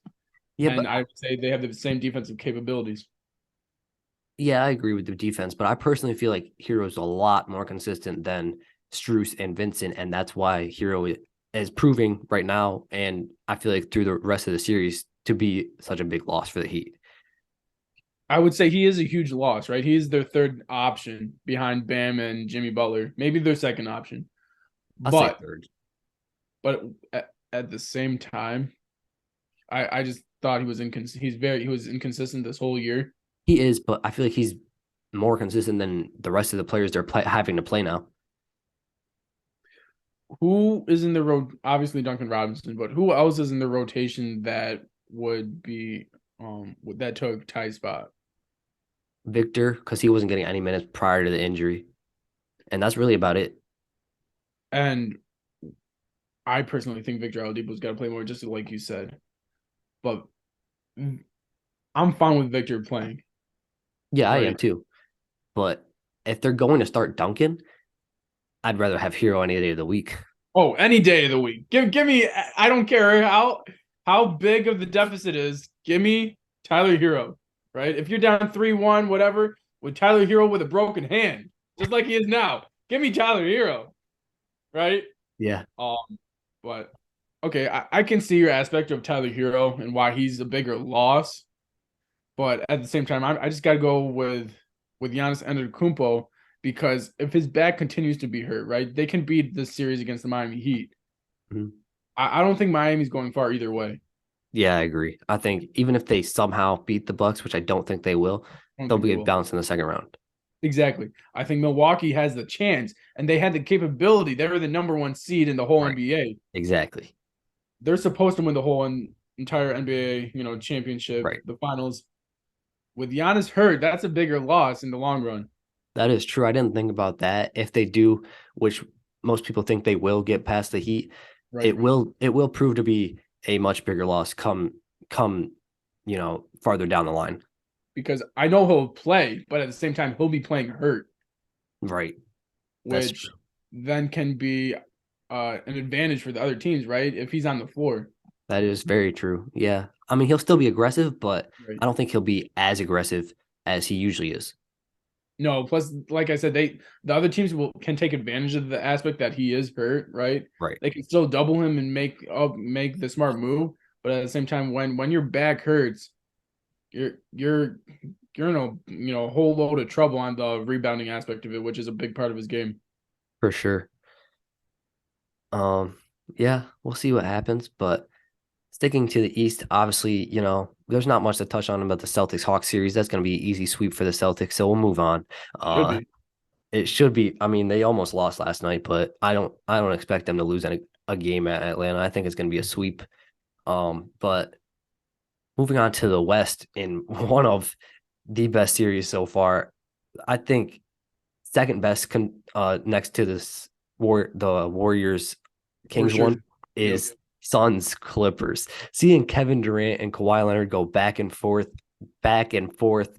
A: Yeah,
B: And
A: but
B: I would say they have the same defensive capabilities.
A: yeah, I agree with the defense, but I personally feel like Hero's a lot more consistent than Struess and Vincent, and that's why Hero is proving right now, and I feel like through the rest of the series to be such a big loss for the Heat.
B: I would say he is a huge loss, right? He's their third option behind Bam and Jimmy Butler, maybe their second option.
A: I'll say
B: But
A: third.
B: but at the same time, I just thought he was inconsistent this whole year.
A: He is, but I feel like he's more consistent than the rest of the players having to play now.
B: Who is in the road? Obviously Duncan Robinson, but who else is in the rotation that would be that took Ty's spot?
A: Victor, because he wasn't getting any minutes prior to the injury, and that's really about it.
B: And I personally think Victor Oladipo's got to play more, just like you said. But I'm fine with Victor playing,
A: Yeah, I am
B: right?
A: too. But if they're going to start Duncan, I'd rather have Hero any day of the week.
B: Oh, any day of the week. Give me. I don't care how big of the deficit is. Give me Tyler Hero, right? If you're down 3-1, whatever, with Tyler Hero with a broken hand, just like he is now, give me Tyler Hero, right?
A: Yeah,
B: Um, but okay, I can see your aspect of Tyler Hero and why he's a bigger loss. But at the same time, I just got to go with Giannis Antetokounmpo because if his back continues to be hurt, right, they can beat this series against the Miami Heat.
A: Mhm.
B: I don't think Miami's going far either way.
A: Yeah, I agree. I think even if they somehow beat the Bucks, which I don't think they will,
B: I don't
A: they'll
B: think they
A: be
B: will.
A: bounced in the second round.
B: Exactly. I think Milwaukee has the chance, and they had the capability. They were the number one seed in the whole
A: Right.
B: NBA.
A: Exactly.
B: They're supposed to win the whole entire NBA, championship,
A: Right.
B: the finals. With Giannis hurt, that's a bigger loss in the long run.
A: That is true. I didn't think about that. If they do, which most people think they will get past the Heat,
B: Right.
A: it will prove to be a much bigger loss come farther down the line.
B: Because I know he'll play, but at the same time, he'll be playing hurt,
A: Right. That's true.
B: which then can be an advantage for the other teams, right? If he's on the floor.
A: That is very true. Yeah. I mean, he'll still be aggressive, but
B: Right.
A: I don't think he'll be as aggressive as he usually is.
B: No, plus, like I said, the other teams can take advantage of the aspect that he is hurt, right?
A: Right.
B: They can still double him and make the smart move, but at the same time, when your back hurts, you're in a whole load of trouble on the rebounding aspect of it, which is a big part of his game.
A: For sure. Um, yeah, we'll see what happens, but sticking to the East, obviously, there's not much to touch on about the Celtics Hawks series. That's going to be an easy sweep for the Celtics, so we'll move on.
B: Should be.
A: It should be. I mean, they almost lost last night, but I don't expect them to lose a game at Atlanta. I think it's going to be a sweep. But moving on to the West in one of the best series so far, I think second best next to the Warriors
B: For
A: Kings
B: sure.
A: one
B: Yep.
A: is Suns Clippers. Seeing Kevin Durant and Kawhi Leonard go back and forth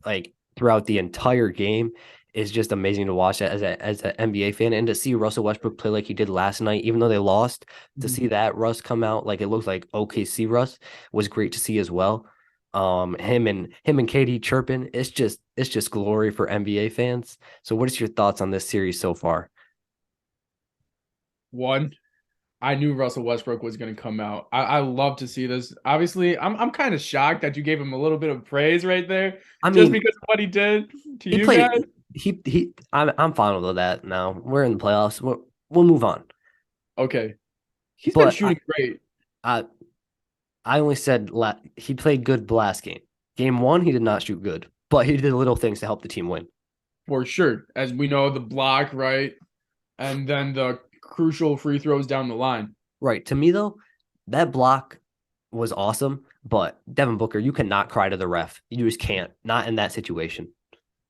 A: like throughout the entire game is just amazing to watch as an NBA fan, and to see Russell Westbrook play like he did last night, even though they lost. To
B: Mhm.
A: see that Russ come out like it looks like OKC Russ was great to see as well. Him and Katie chirping, it's just glory for NBA fans. So what is your thoughts on this series so far?
B: One, I knew Russell Westbrook was going to come out. I love to see this. Obviously, I'm kind of shocked that you gave him a little bit of praise right there,
A: I
B: just
A: mean,
B: because of what he did to
A: he
B: you guys.
A: played I'm fine with that now. We're in the playoffs. We'll move on.
B: Okay, he's been
A: But
B: shooting great.
A: I I only said he played good last game. Game one, he did not shoot good, but he did little things to help the team win.
B: For sure. As we know, the block, right? And then the crucial free throws down the line.
A: Right. To me, though, that block was awesome, but Devin Booker, you cannot cry to the ref. You just can't. Not in that situation.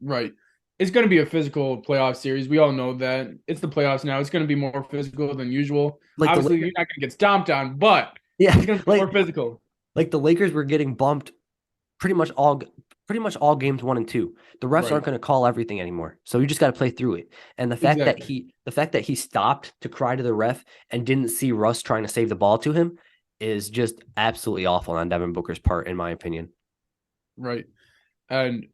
B: Right. It's going to be a physical playoff series. We all know that. It's the playoffs now. It's going to be more physical than usual.
A: Like the
B: Obviously,
A: Lakers,
B: you're not going to get stomped on, but
A: yeah,
B: it's going to be more physical.
A: like the Lakers were getting bumped pretty much pretty much all games 1 and 2. The refs
B: Right.
A: aren't going to call everything anymore. So you just got to play through it. And
B: Exactly.
A: the fact that he stopped to cry to the ref and didn't see Russ trying to save the ball to him is just absolutely awful on Devin Booker's part, in my opinion.
B: Right. And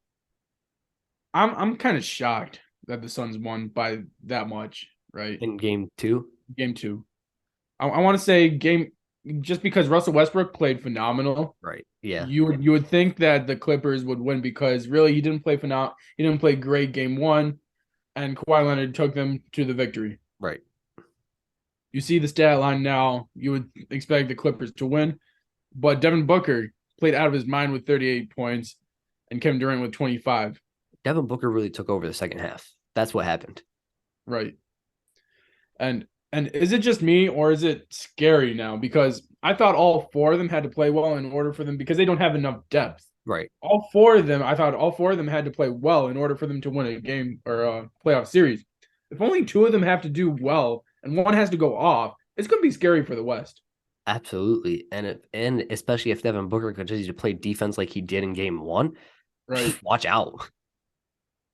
B: I'm kind of shocked that the Suns won by that much, right?
A: In game 2.
B: Game two. I want to say game just because Russell Westbrook played phenomenal.
A: Right. Yeah.
B: You would think that the Clippers would win because really he didn't play he didn't play great game one, and Kawhi Leonard took them to the victory.
A: Right.
B: You see the stat line now, you would expect the Clippers to win, but Devin Booker played out of his mind with 38 points and Kevin Durant with 25.
A: Devin Booker really took over the second half. That's what happened.
B: Right. And is it just me or is it scary now? Because I thought all four of them had to play well in order for them because they don't have enough depth.
A: Right.
B: All four of them, I thought all four of them had to play well in order for them to win a game or a playoff series. If only two of them have to do well and one has to go off, it's going to be scary for the West.
A: Absolutely. And especially if Devin Booker continues to play defense like he did in game 1,
B: Right.
A: watch out.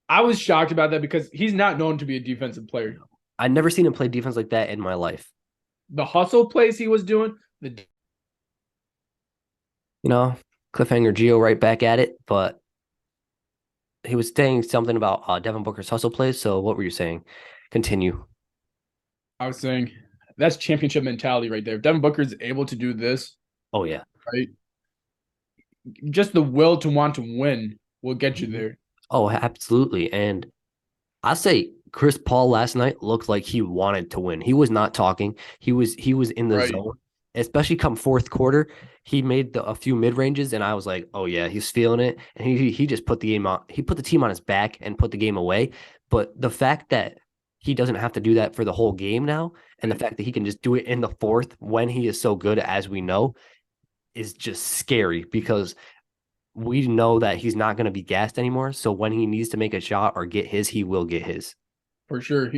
B: I was shocked about that because he's not known to be a defensive player.
A: I've never seen him play defense like that in my life.
B: The hustle plays he was doing,
A: Cliffhanger Geo right back at it, but he was saying something about Devin Booker's hustle plays. So what were you saying? Continue.
B: I was saying that's championship mentality right there. If Devin Booker is able to do this,
A: Oh, yeah.
B: right, just the will to want to win will get you there.
A: Oh, absolutely. And I say Chris Paul last night looked like he wanted to win. He was not talking. He was in the zone, especially come fourth quarter. He made a few mid ranges, and I was like, oh yeah, he's feeling it. And he just put the game on. He put the team on his back and put the game away. But the fact that he doesn't have to do that for the whole game now, and the fact that he can just do it in the fourth when he is so good as we know, is just scary because we know that he's not going to be gassed anymore. So when he needs to make a shot or get his, he will get his.
B: For sure.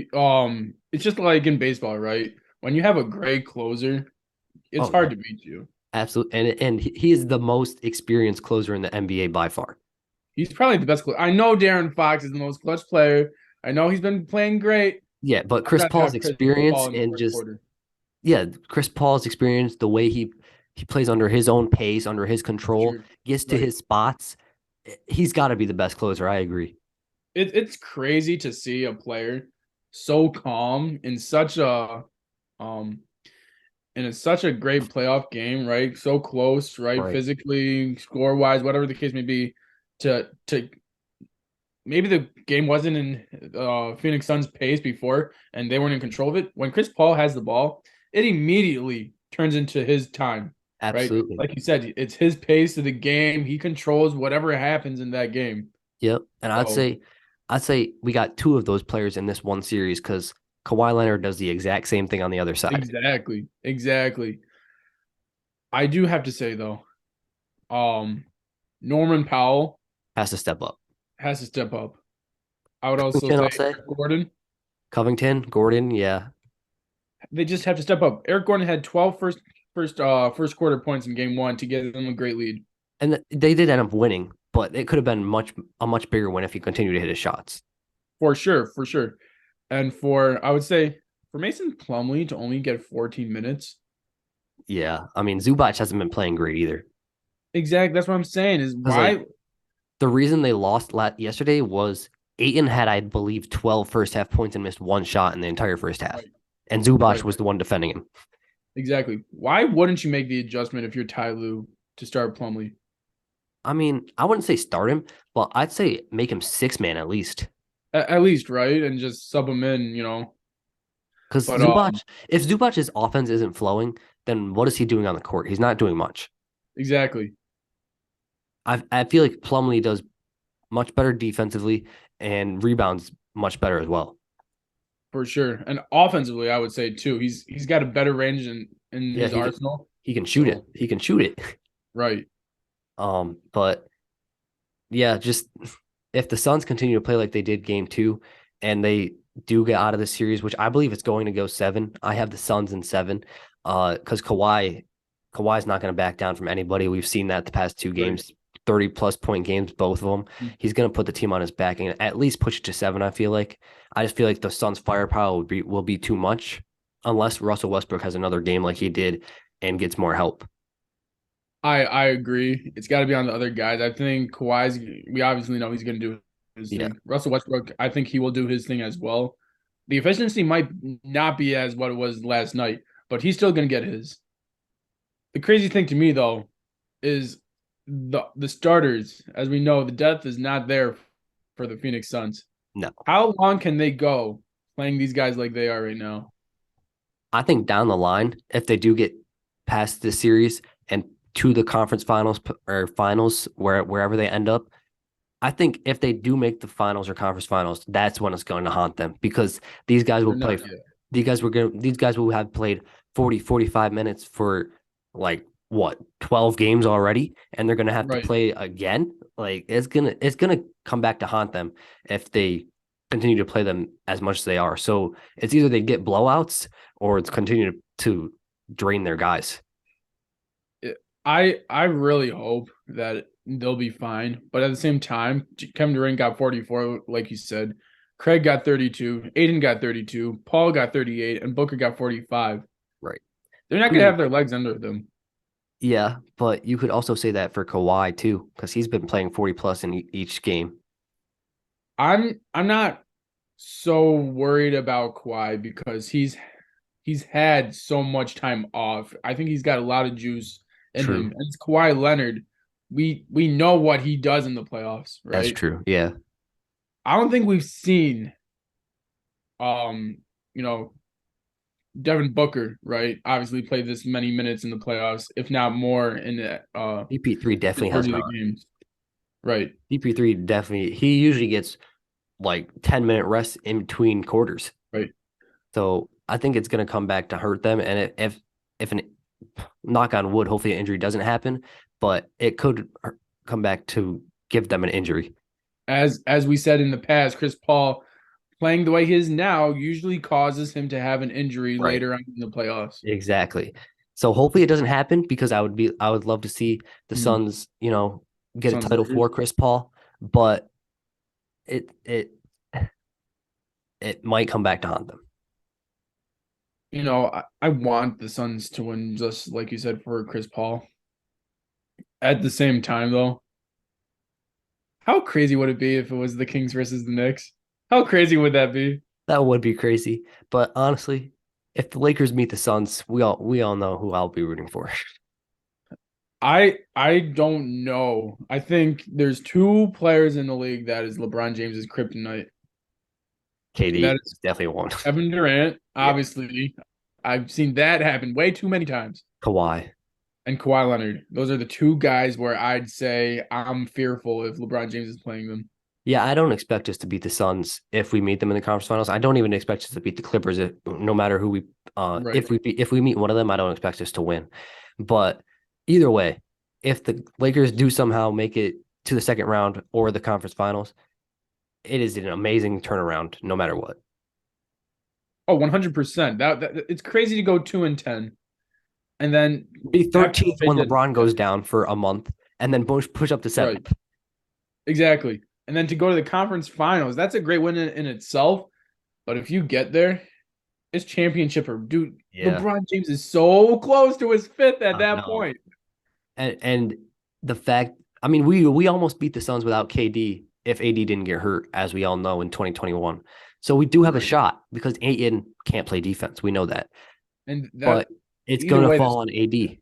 B: It's just like in baseball, right? When you have a great closer, it's hard to beat you.
A: Absolutely. And he is the most experienced closer in the NBA by far.
B: He's probably the best closer. I know Darren Fox is the most clutch player. I know he's been playing great.
A: Yeah, but Chris Paul's experience and just
B: quarter.
A: Chris Paul's experience, the way he plays under his own pace, under his control, gets to his spots. He's got to be the best closer. I agree.
B: It's crazy to see a player so calm in such a great playoff game, right? So close, right? Physically, score wise, whatever the case may be, to maybe the game wasn't in Phoenix Suns pace before and they weren't in control of it. When Chris Paul has the ball, it immediately turns into his time.
A: Absolutely.
B: Right? Like you said, it's his pace of the game. He controls whatever happens in that game.
A: Yep. And I'd say we got two of those players in this one series because Kawhi Leonard does the exact same thing on the other side.
B: Exactly. I do have to say though, Norman Powell
A: has to step up.
B: I would also say Gordon.
A: Covington, Gordon, yeah.
B: They just have to step up. Eric Gordon had 12 first quarter points in game one to get them a great lead.
A: And they did end up winning, but it could have been a much bigger win if he continued to hit his shots.
B: For sure. And I would say for Mason Plumlee to only get 14 minutes.
A: Yeah. I mean, Zubac hasn't been playing great either.
B: Exactly. That's what I'm saying is why
A: the reason they lost yesterday was Ayton had, I believe, 12 first half points and missed one shot in the entire first half. Right. And Zubac was the one defending him.
B: Exactly. Why wouldn't you make the adjustment if you're Ty Lue to start Plumlee?
A: I mean, I wouldn't say start him, but I'd say make him 6-man at least.
B: At least, right? And just sub him in,
A: Because Zubac, if Zubac's offense isn't flowing, then what is he doing on the court? He's not doing much.
B: Exactly.
A: I feel like Plumlee does much better defensively and rebounds much better as well.
B: For sure. And offensively, I would say too, he's got a better range in his arsenal.
A: He can shoot it. He can shoot it.
B: Right.
A: But yeah, just if the Suns continue to play like they did game 2 and they do get out of the series, which I believe it's going to go 7. I have the Suns in 7. Because Kawhi's not going to back down from anybody. We've seen that the past 2 games. 30 plus point games, both of them. He's going to put the team on his back and at least push it to 7. I feel like. I just feel like the Suns' firepower will be too much unless Russell Westbrook has another game like he did and gets more help.
B: I agree. It's got to be on the other guys. I think Kawhi's. We obviously know he's going to do his
A: Yeah,
B: thing. Russell Westbrook, I think he will do his thing as well. The efficiency might not be as what it was last night, but he's still going to get his. The crazy thing to me though is the starters. As we know, the depth is not there for the Phoenix Suns.
A: no.
B: How long can they go playing these guys like they are right now?
A: I think down the line, if they do get past this series and to the conference finals or finals, wherever they end up, I think if they do make the finals or conference finals, that's when it's going to haunt them because these guys will
B: They're
A: play.
B: not yet.
A: These guys will have played 40, 45 minutes for like what 12 games already, and they're going to have to
B: Right.
A: play again. Like it's gonna come back to haunt them if they continue to play them as much as they are. So it's either they get blowouts or it's continue to drain their guys.
B: I really hope that they'll be fine, but at the same time, Kevin Durant got 44, like you said. Craig got 32, Aiden got 32, Paul got 38, and Booker got 45.
A: Right.
B: They're not
A: I
B: going to
A: mean,
B: have their legs under them.
A: yeah, but you could also say that for Kawhi too, because he's been playing 40 plus in each game.
B: I'm not so worried about Kawhi because he's had so much time off. I think he's got a lot of juice in
A: True.
B: him. And it's Kawhi Leonard. We know what he does in the playoffs,
A: That's
B: right?
A: true. Yeah.
B: I don't think we've seen um, you know, Devin Booker, right? Obviously played this many minutes in the playoffs, if not more in the
A: DP3 definitely has
B: majority of
A: not.
B: the games. Right.
A: DP3 definitely, he usually gets like 10-minute rest in between quarters.
B: Right.
A: So I think it's going to come back to hurt them. And if an knock on wood, hopefully an injury doesn't happen, but it could come back to give them an injury.
B: As we said in the past, Chris Paul playing the way he is now usually causes him to have an injury
A: Right.
B: later on in the playoffs.
A: Exactly. So hopefully it doesn't happen because I would love to see the
B: Mhm.
A: Suns, get a
B: Suns
A: title
B: Lakers.
A: for Chris Paul, but it it it might come back to haunt them.
B: I want the Suns to win, just like you said, for Chris Paul. At the same time, though, how crazy would it be if it was the Kings versus the Knicks? How crazy would that be?
A: That would be crazy. But honestly, if the Lakers meet the Suns, we all know who I'll be rooting for.
B: I don't know. I think there's two players in the league that is LeBron James's kryptonite.
A: KD
B: That
A: is
B: is
A: definitely one.
B: Kevin Durant,
A: Yeah.
B: obviously. I've seen that happen way too many times.
A: Kawhi.
B: And Kawhi Leonard. Those are the two guys where I'd say I'm fearful if LeBron James is playing them.
A: Yeah, I don't expect us to beat the Suns if we meet them in the conference finals. I don't even expect us to beat the Clippers no matter who we
B: Right.
A: if we meet one of them, I don't expect us to win. But either way, if the Lakers do somehow make it to the second round or the conference finals, it is an amazing turnaround no matter what.
B: Oh, 100%. That it's crazy to go 2-10 and then
A: Be
B: have to
A: 13th
B: make
A: when
B: it.
A: LeBron goes down for a month and then push up to
B: Right.
A: 7th.
B: Exactly. And then to go to the conference finals, that's a great win in itself. But if you get there, it's championship or dude.
A: Yeah,
B: LeBron James is so close to his fifth at
A: I
B: that
A: know.
B: point.
A: And the fact, I mean, we almost beat the Suns without KD if AD didn't get hurt, as we all know in 2021. So we do have a
B: Right.
A: shot because Aiden can't play defense. We know that,
B: And that
A: but it's
B: either
A: going to
B: way,
A: fall
B: this
A: on AD.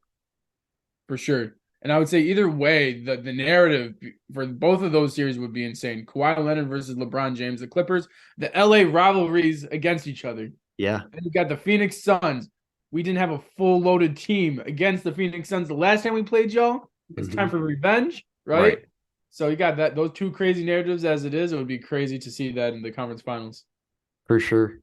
B: for sure. And I would say either way, the narrative for both of those series would be insane. Kawhi Leonard versus LeBron James, the Clippers, the LA rivalries against each other.
A: Yeah.
B: And you got the Phoenix Suns. We didn't have a full loaded team against the Phoenix Suns the last time we played y'all. It's time for revenge, right?
A: Right.
B: So you got those two crazy narratives as it is. It would be crazy to see that in the conference finals.
A: For sure.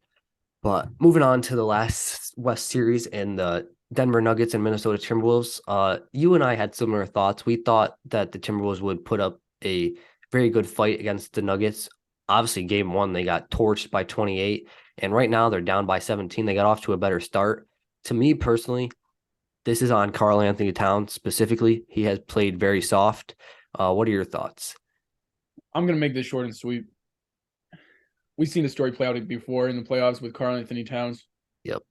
A: But moving on to the last West series and the Denver Nuggets and Minnesota Timberwolves, you and I had similar thoughts. We thought that the Timberwolves would put up a very good fight against the Nuggets. Obviously, game one, they got torched by 28. And right now, they're down by 17. They got off to a better start. To me personally, this is on Karl Anthony Towns specifically. He has played very soft. What are your thoughts?
B: I'm gonna make this short and sweet. We've seen the story play out before in the playoffs with Karl Anthony Towns.
A: Yep.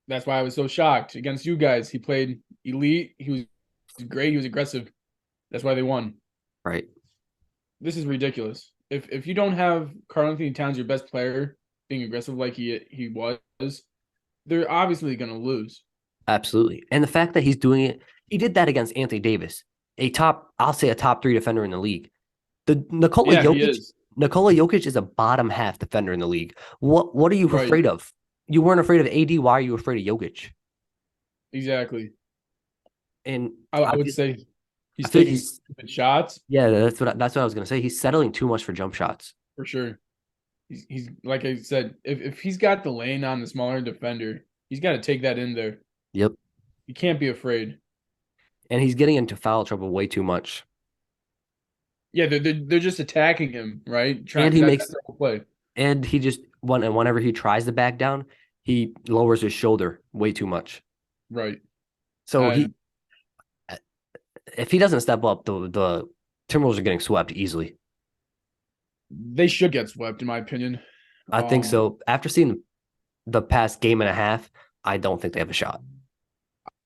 B: That's why I was so shocked against you guys. He played elite. He was great. He was aggressive. That's why they won.
A: Right.
B: This is ridiculous. If you don't have Karl Anthony Towns, your best player, being aggressive like he was, they're obviously gonna lose.
A: Absolutely. And the fact that he's doing it, he did that against Anthony Davis, I'll say a top three defender in the league. The
B: Yeah, he is.
A: Nikola Jokic is a bottom half defender in the league. What are you
B: Right.
A: afraid of? You weren't afraid of AD. Why are you afraid of Jokic?
B: Exactly.
A: And
B: I would say
A: I
B: he's
A: feel like
B: taking stupid shots
A: yeah, that's what I was gonna say. He's settling too much for jump shots.
B: for sure. He's like I said, if he's got the lane on the smaller defender, he's got to take that in there.
A: Yep.
B: You can't be afraid.
A: And he's getting into foul trouble way too much.
B: Yeah, they're just attacking him, right?
A: And
B: Trying
A: he
B: that's
A: makes
B: the whole play.
A: and he just whenever he tries to back down, he lowers his shoulder way too much.
B: Right.
A: So
B: And
A: if he doesn't step up, the Timberwolves are getting swept easily.
B: they should get swept, in my opinion.
A: I think so. After seeing the past game and a half, I don't think they have a shot.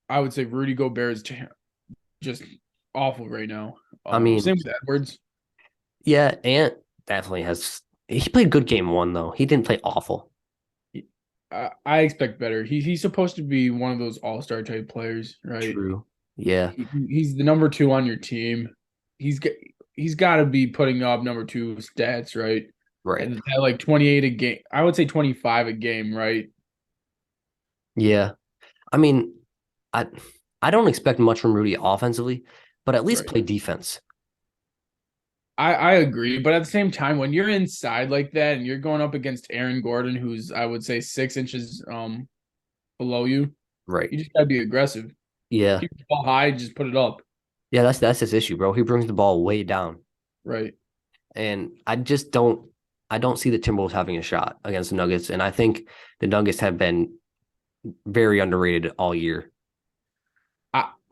B: I would say Rudy Gobert is just awful right now.
A: I mean,
B: Same with Edwards.
A: yeah, Ant definitely has. He played good game one though. He didn't play awful.
B: I expect better. He's supposed to be one of those all-star type players, right?
A: True. Yeah.
B: He's the number two on your team. He's he's got to be putting up number two stats, right?
A: Right.
B: And at like 28 a game. I would say 25 a game, right?
A: Yeah. I mean, I I don't expect much from Rudy offensively, but at least
B: Right.
A: play defense.
B: I agree, but at the same time, when you're inside like that and you're going up against Aaron Gordon, who's I would say 6 inches below you,
A: Right.
B: you just gotta be aggressive.
A: Yeah.
B: Keep the ball high, just put it up.
A: Yeah, that's his issue, bro. He brings the ball way down.
B: Right.
A: And I don't see the Timberwolves having a shot against the Nuggets. And I think the Nuggets have been very underrated all year.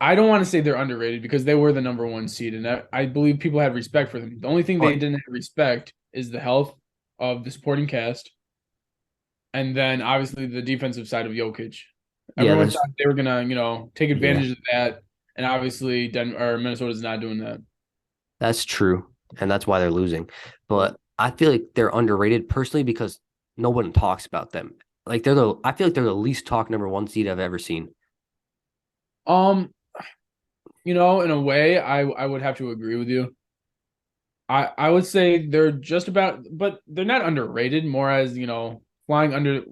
B: I don't want to say they're underrated because they were the number one seed, and I believe people had respect for them. The only thing they
A: But
B: didn't have respect is the health of the supporting cast, and then obviously the defensive side of Jokic.
A: yeah,
B: Everyone
A: that's
B: thought they were gonna, take
A: yeah,
B: advantage of that, and obviously Denver or Minnesota's not doing that.
A: that's true. And that's why they're losing.
B: Right.
A: But I feel like they're underrated personally because no one talks about them. I feel like they're the least talked number one seed I've ever seen.
B: Um, in a way, I would have to agree with you. I would say they're just about, but they're not underrated. More as flying under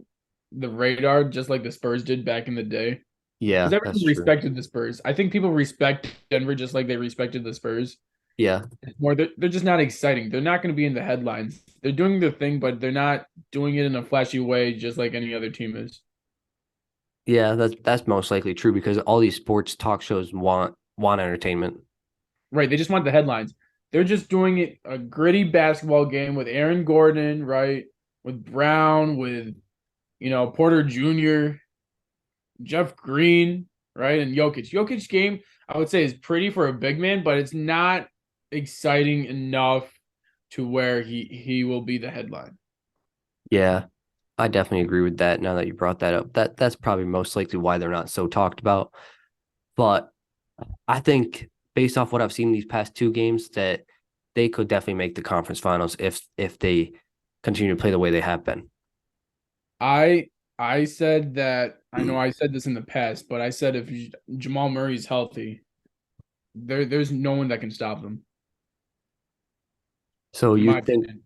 B: the radar, just like the Spurs did back in the day.
A: Yeah,
B: Because
A: that's
B: everyone
A: true.
B: respected the Spurs. I think people respect Denver just like they respected the Spurs.
A: Yeah.
B: It's more they're just not exciting. They're not going to be in the headlines. They're doing their thing, but they're not doing it in a flashy way, just like any other team is.
A: Yeah, that's most likely true because all these sports talk shows want entertainment.
B: Right? They just want the headlines. They're just doing it a gritty basketball game with Aaron Gordon, right? With Brown, with Porter Jr., Jeff Green, right? And Jokic. Jokic game, I would say, is pretty for a big man, but it's not exciting enough to where he will be the headline.
A: Yeah, I definitely agree with that now that you brought that up. That's probably most likely why they're not so talked about. But I think based off what I've seen these past two games that they could definitely make the conference finals if they continue to play the way they have been.
B: I I said that I know I said this in the past, but I said if Jamal Murray's healthy, there's no one that can stop them,
A: So
B: in my opinion.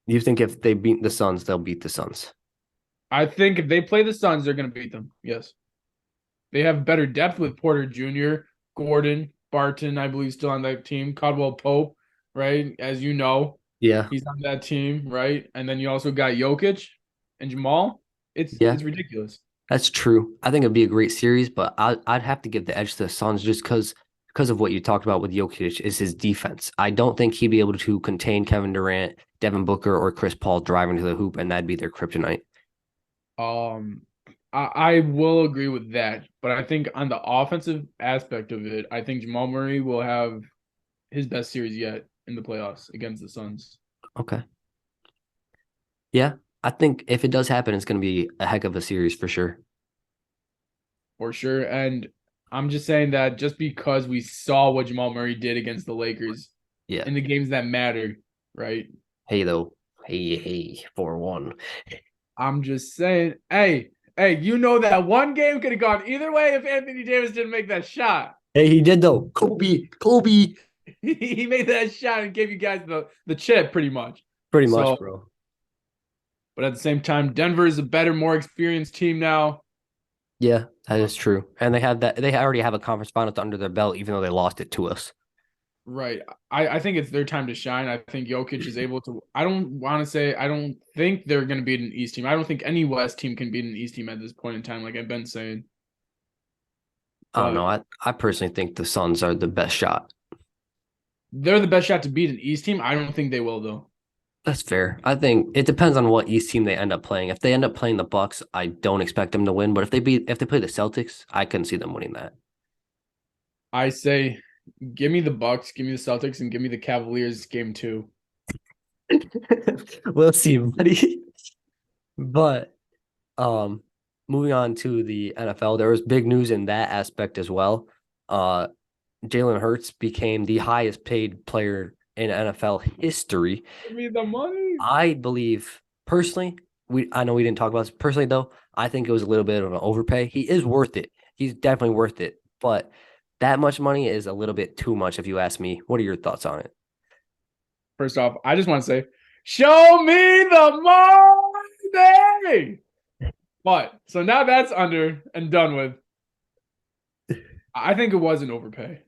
A: you think if they beat the Suns, they'll beat the Suns?
B: I think if they play the Suns, they're gonna beat them. Yes. They have better depth with Porter Jr., Gordon, Barton, I believe, still on that team. Caldwell Pope, right? As you know,
A: Yeah,
B: he's on that team, right? And then you also got Jokic and Jamal.
A: yeah,
B: It's ridiculous.
A: that's true. I think it'd be a great series, but I'd have to give the edge to the Suns just because of what you talked about with Jokic is his defense. I don't think he'd be able to contain Kevin Durant, Devin Booker, or Chris Paul driving to the hoop, and that'd be their kryptonite.
B: Um, I will agree with that, but I think on the offensive aspect of it, I think Jamal Murray will have his best series yet in the playoffs against the Suns.
A: Okay. Yeah. I think if it does happen, it's going to be a heck of a series for sure.
B: For sure. And I'm just saying that just because we saw what Jamal Murray did against the Lakers
A: Yeah.
B: in the games that matter, right?
A: Hey, though. Hey, 4-1.
B: I'm just saying, hey, you know that one game could have gone either way if Anthony Davis didn't make that shot.
A: Hey, he did, though. Kobe.
B: He made that shot and gave you guys the chip pretty much.
A: Pretty much,
B: So,
A: bro.
B: but at the same time, Denver is a better, more experienced team now.
A: Yeah, that is true. And they already have a conference finals under their belt, even though they lost it to us.
B: Right. I think it's their time to shine. I think Jokic is able to. I don't think they're going to beat an East team. I don't think any West team can beat an East team at this point in time, like I've been saying.
A: I don't know.
B: But
A: I personally think the Suns are the best shot.
B: they're the best shot to beat an East team. I don't think they will, though.
A: That's fair. I think it depends on what East team they end up playing. If they end up playing the Bucks, I don't expect them to win. But if they play the Celtics, I couldn't see them winning that.
B: I say, give me the Bucks, give me the Celtics, and give me the Cavaliers game 2.
A: We'll see, buddy. But moving on to the NFL, there was big news in that aspect as well. Jalen Hurts became the highest paid player in NFL history.
B: Give me the money.
A: I believe personally, I know we didn't talk about this personally though. I think it was a little bit of an overpay. He is worth it. He's definitely worth it. But that much money is a little bit too much if you ask me. What are your thoughts on it?
B: First off, I just want to say, show me the money. But so now that's under and done with. I think it was an overpay,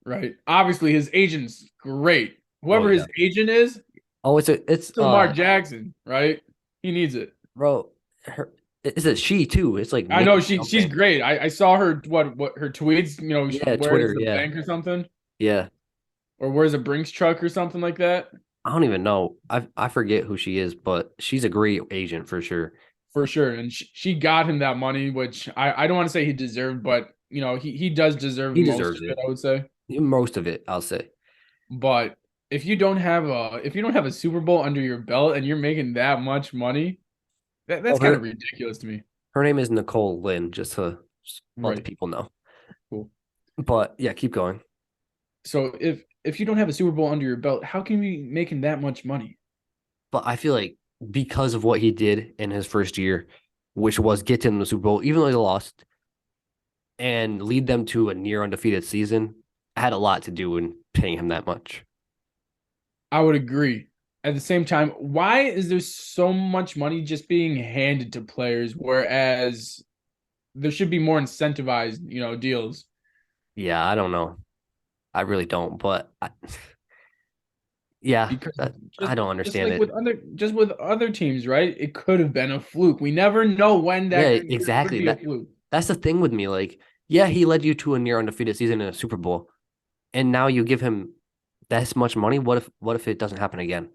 B: right? Obviously, his agent's great.
A: Oh
B: Whoever
A: yeah.
B: his agent is,
A: Oh, it's
B: Lamar Jackson, right? He needs it.
A: bro, her is it she too? It's like
B: I know
A: Nikki
B: she's
A: something.
B: great. I saw her what her tweets.
A: Yeah,
B: Where's
A: Twitter.
B: the
A: Yeah,
B: bank or something,
A: yeah.
B: or where's a Brinks truck or something like that.
A: I don't even know. I forget who she is, but she's a great agent for sure.
B: For sure. And she got him that money, which I don't want to say he deserved, but he does deserve
A: He
B: most
A: deserves
B: of it,
A: it.
B: I would say.
A: Most of it, I'll say.
B: But if you don't have a Super Bowl under your belt and you're making that much money,
A: Oh,
B: that's kind of ridiculous to me.
A: her name is Nicole Lynn, just to let the
B: Right.
A: people know.
B: Cool.
A: But yeah, keep going.
B: So if you don't have a Super Bowl under your belt, how can you be making that much money?
A: But I feel like because of what he did in his first year, which was get them the Super Bowl, even though they lost, and lead them to a near undefeated season, had a lot to do in paying him that much.
B: I would agree. At the same time, why is there so much money just being handed to players, whereas there should be more incentivized, deals?
A: Yeah, I don't know. I really don't. But yeah,
B: Because
A: I
B: just
A: don't
B: just
A: understand
B: like
A: it.
B: with other teams, right? It could have been a fluke. We never know when
A: Yeah,
B: that could
A: exactly.
B: be a fluke.
A: That's the thing with me. Like, yeah, he led you to a near undefeated season in a Super Bowl, and now you give him this much money. What if it doesn't happen again?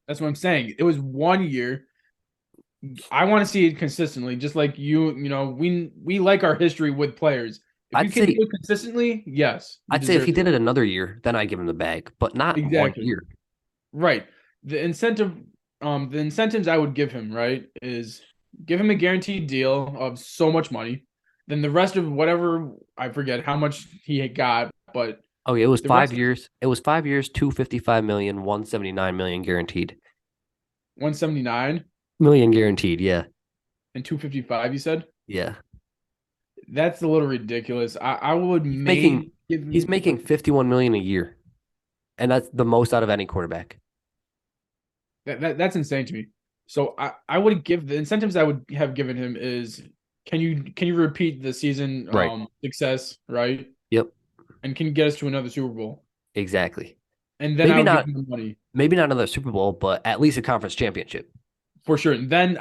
B: That's what I'm saying. It was 1 year. I want to see it consistently, just like we like our history with players. If you
A: I'd
B: can do
A: say
B: it consistently, yes, you
A: I'd say if
B: deserve
A: he
B: it.
A: did it another year, then I give him the bag, but not one
B: Exactly.
A: year.
B: Right. The incentive, the incentives I would give him, right, is give him a guaranteed deal of so much money. Then the rest of whatever, I forget how much he had got, but
A: Okay, it was
B: the
A: five
B: rest
A: years. It was 5 years, 255 million, 179 million guaranteed.
B: 179
A: Million guaranteed, yeah.
B: and 255, you said?
A: Yeah.
B: That's a little ridiculous. I would
A: He's
B: maybe
A: making
B: give
A: he's
B: him
A: making 51 million a year. And that's the most out of any quarterback.
B: that's insane to me. So I would give the incentives I would have given him is can you repeat the season
A: Right.
B: success, right?
A: Yep.
B: And can you get us to another Super Bowl?
A: Exactly.
B: And then I
A: Maybe
B: would give
A: not
B: him the money.
A: maybe not another Super Bowl, but at least a conference championship.
B: For sure. And then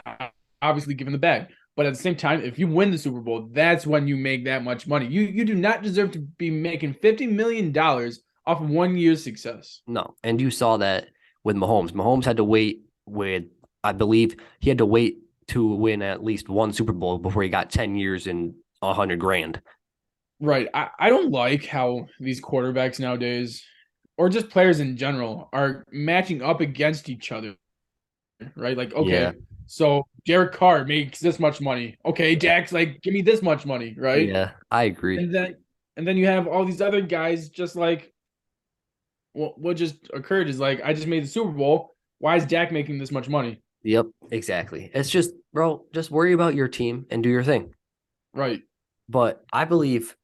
B: obviously give him the bag. But at the same time, if you win the Super Bowl, that's when you make that much money. You do not deserve to be making $50 million off of 1 year's success.
A: No. And you saw that with Mahomes. Mahomes had to wait I believe he had to wait to win at least one Super Bowl before he got 10 years and 100 grand.
B: Right. I don't like how these quarterbacks nowadays or just players in general are matching up against each other, right? Like,
A: Yeah,
B: okay, so Derek Carr makes this much money. Okay, Dak's like, give me this much money, right?
A: yeah, I agree.
B: And then you have all these other guys just like what just occurred is like I just made the Super Bowl. Why is Dak making this much money?
A: Yep, exactly. It's just, bro, just worry about your team and do your thing.
B: Right.
A: But I believe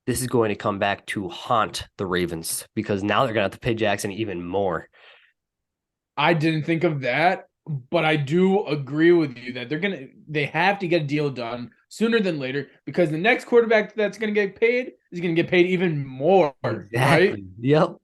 A: this is going to come back to haunt the Ravens because now they're going to have to pay Jackson even more.
B: I didn't think of that, but I do agree with you that they have to get a deal done sooner than later because the next quarterback that's gonna get paid is gonna get paid even more, right?
A: Exactly. Yep.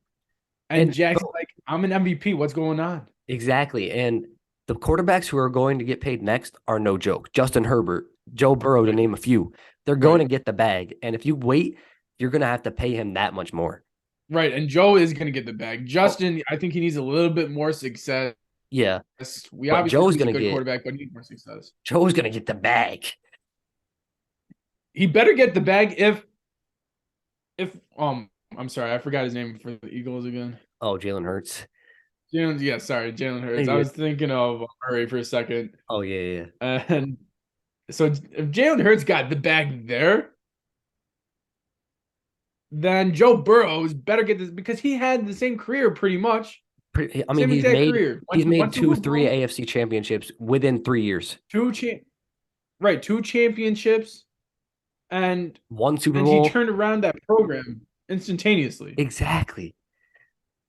B: And
A: And
B: Jackson's
A: bro,
B: like, I'm an MVP. What's going on?
A: exactly. And the quarterbacks who are going to get paid next are no joke. Justin Herbert, Joe Burrow, to
B: Right,
A: name a few. They're going
B: right,
A: to get the bag. And if you wait, you're going to have to pay him that much more.
B: right. And Joe is gonna get the bag.
A: Oh,
B: Justin, I think he needs a little bit more success.
A: yeah.
B: We
A: But
B: obviously think he's a good quarterback, but he needs more success.
A: Joe's going to get the bag.
B: He better get the bag if I'm sorry, I forgot his name for the Eagles again.
A: Oh, Jalen Hurts.
B: Jalen, yeah, sorry, Jalen Hurts. I
A: Yeah.
B: was thinking of Murray for a second.
A: Oh, yeah, yeah.
B: And so if Jalen Hurts got the bag there, then Joe Burrows better get this because he had the same career pretty much,
A: I mean,
B: same exact career.
A: he's made
B: One
A: two,
B: Super
A: three
B: Bowl,
A: AFC championships within 3 years.
B: two cha- right, two championships, and
A: One Super
B: he
A: Bowl.
B: turned around that program instantaneously.
A: Exactly.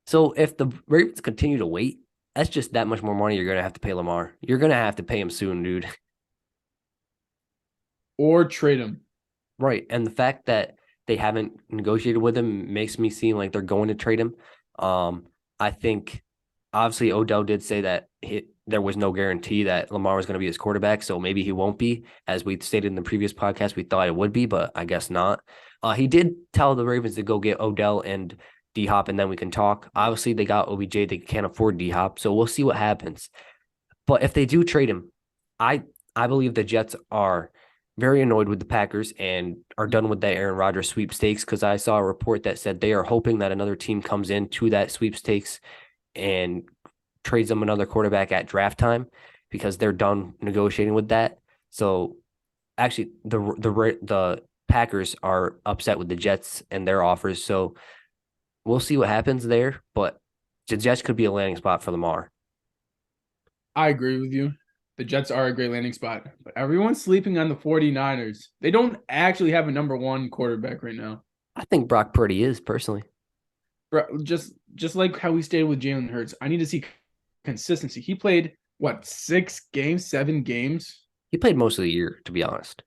A: So if the Ravens continue to wait, that's just that much more money you're gonna have to pay Lamar. You're gonna have to pay him soon, dude.
B: Or trade him.
A: Right. And the fact that they haven't negotiated with him makes me seem like they're going to trade him. Um, I think obviously Odell did say that there was no guarantee that Lamar was going to be his quarterback, so maybe he won't be. As we stated in the previous podcast, we thought it would be, but I guess not. He did tell the Ravens to go get Odell and D Hop, and then we can talk. Obviously, they got OBJ; they can't afford D Hop, so we'll see what happens. But if they do trade him, I I believe the Jets are very annoyed with the Packers and are done with that Aaron Rodgers sweepstakes because I saw a report that said they are hoping that another team comes into that sweepstakes and trades them another quarterback at draft time because they're done negotiating with that. So actually, the Packers are upset with the Jets and their offers. So we'll see what happens there. But the Jets could be a landing spot for Lamar.
B: I agree with you. The Jets are a great landing spot, but everyone's sleeping on the 49ers. They don't actually have a number one quarterback right now.
A: I think Brock Purdy is personally.
B: Bro, just like how we stayed with Jalen Hurts, I need to see consistency. He played what 6 games, 7 games?
A: He played most of the year, to be honest.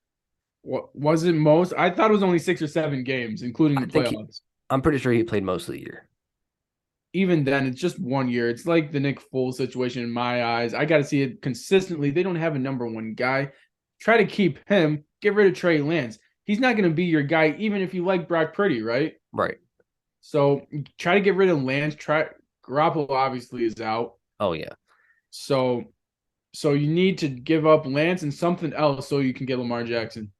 B: What was it most? I thought it was only 6 or 7 games, including
A: I
B: the
A: think
B: playoffs.
A: I'm pretty sure he played most of the year.
B: Even then, it's just 1 year. It's like the Nick Foles situation in my eyes. I got to see it consistently. They don't have a number one guy. Try to keep him. Get rid of Trey Lance. He's not going to be your guy, even if you like Brock Purdy, right?
A: Right.
B: So try to get rid of Lance. Try Garoppolo obviously is out.
A: Oh yeah.
B: So you need to give up Lance and something else so you can get Lamar Jackson.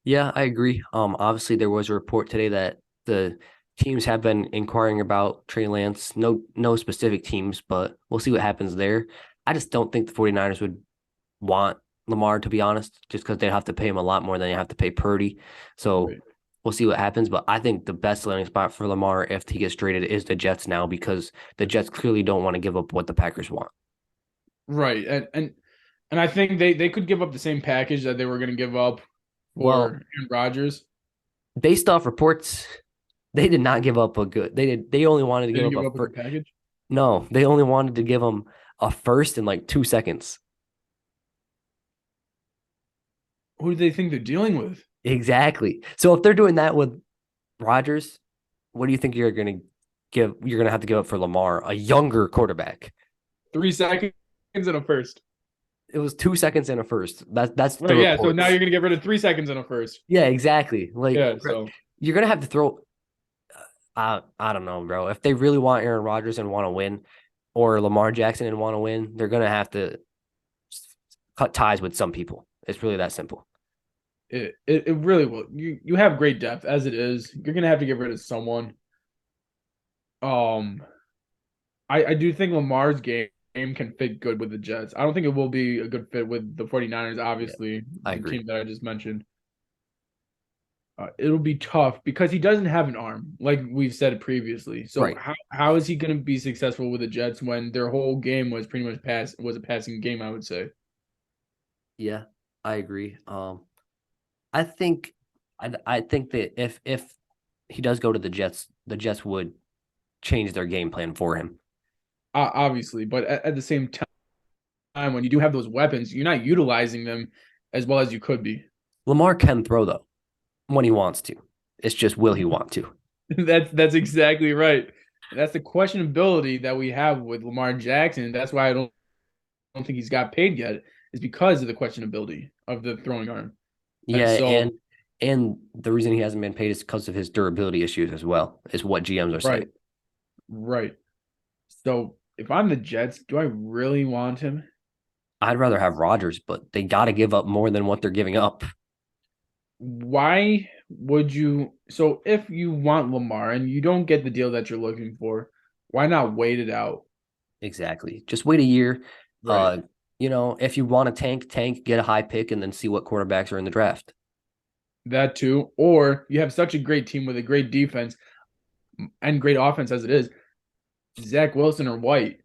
A: Yeah, I agree. Obviously there was a report today that the teams have been inquiring about Trey Lance. No specific teams, but we'll see what happens there. I just don't think the 49ers would want Lamar, to be honest, just because they'd have to pay him a lot more than they have to pay Purdy. So
B: Right.
A: we'll see what happens. But I think the best landing spot for Lamar if he gets traded is the Jets now because the Jets clearly don't want to give up what the Packers want.
B: Right. And I think they could give up the same package that they were going to give up for
A: Well,
B: Aaron Rodgers.
A: based off reports, they did not give up a good. They only wanted to
B: They
A: give
B: didn't
A: up
B: give
A: a
B: up a
A: first.
B: good package.
A: No, they only wanted to give him a first in like 2 seconds.
B: Who do they think they're dealing with?
A: Exactly. So if they're doing that with Rodgers, what do you think you're gonna have to give up for Lamar, a younger quarterback?
B: 3 seconds and a first.
A: It was 2 seconds and a first. That's the
B: Right. Yeah. So now
A: reports.
B: you're going to get rid of 3 seconds and a first.
A: Yeah, exactly. Like
B: Yeah. So
A: you're gonna have to throw. I don't know, bro. If they really want Aaron Rodgers and want to win, or Lamar Jackson and want to win, they're gonna have to cut ties with some people. It's really that simple.
B: it really will. You have great depth as it is. You're going to have to get rid of someone. Um, I do think Lamar's game can fit good with the Jets. I don't think it will be a good fit with the 49ers,
A: Yeah,
B: obviously,
A: I
B: the
A: agree.
B: team that I just mentioned. It'll be tough because he doesn't have an arm, like we've said previously. So
A: Right.
B: how is he going to be successful with the Jets when their whole game was pretty much was a passing game, I would say.
A: Yeah, I agree. I think I think that if he does go to the Jets would change their game plan for him.
B: Obviously, but at the same time, when you do have those weapons, you're not utilizing them as well as you could be.
A: Lamar can throw though when he wants to. It's just will he want to?
B: That's exactly right. And that's the questionability that we have with Lamar Jackson. That's why I don't think he's got paid yet, is because of the questionability of the throwing arm. And
A: Yeah,
B: so,
A: and the reason he hasn't been paid is because of his durability issues as well, is what GMs are saying.
B: right, right. So if I'm the Jets, do I really want him?
A: I'd rather have Rodgers, but they got to give up more than what they're giving up.
B: Why would you? So if you want Lamar and you don't get the deal that you're looking for, why not wait it out?
A: Exactly. Just wait a year.
B: Right.
A: Uh, if you want to tank, get a high pick, and then see what quarterbacks are in the draft.
B: That too. Or you have such a great team with a great defense and great offense as it is. Zach Wilson or White.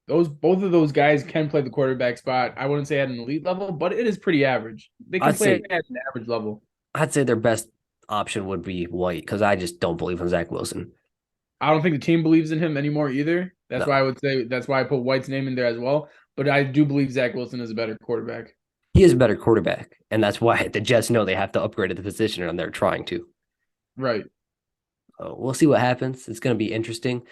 B: Those both of those guys can play the quarterback spot. I wouldn't say at an elite level, but it is pretty average. They can
A: I'd
B: play
A: say
B: at an average level.
A: I'd say their best option would be White because I just don't believe in Zach Wilson.
B: I don't think the team believes in him anymore either. That's why I
A: No,
B: would say that's why I put White's name in there as well. But I do believe Zach Wilson is a better quarterback.
A: he is a better quarterback, and that's why the Jets know they have to upgrade at the position, and they're trying to.
B: Right.
A: We'll see what happens. It's going to be interesting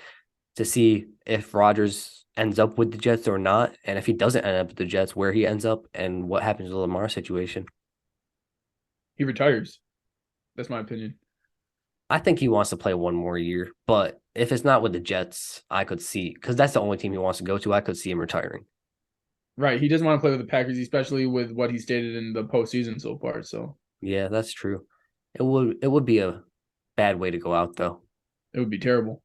A: to see if Rodgers ends up with the Jets or not, and if he doesn't end up with the Jets, where he ends up, and what happens to Lamar's situation.
B: He retires. That's my opinion.
A: I think he wants to play one more year, but if it's not with the Jets, I could see because that's the only team he wants to go to. I could see him retiring.
B: Right. He doesn't want to play with the Packers, especially with what he stated in the postseason so far. So
A: Yeah, that's true. It would be a bad way to go out though,
B: it would be terrible.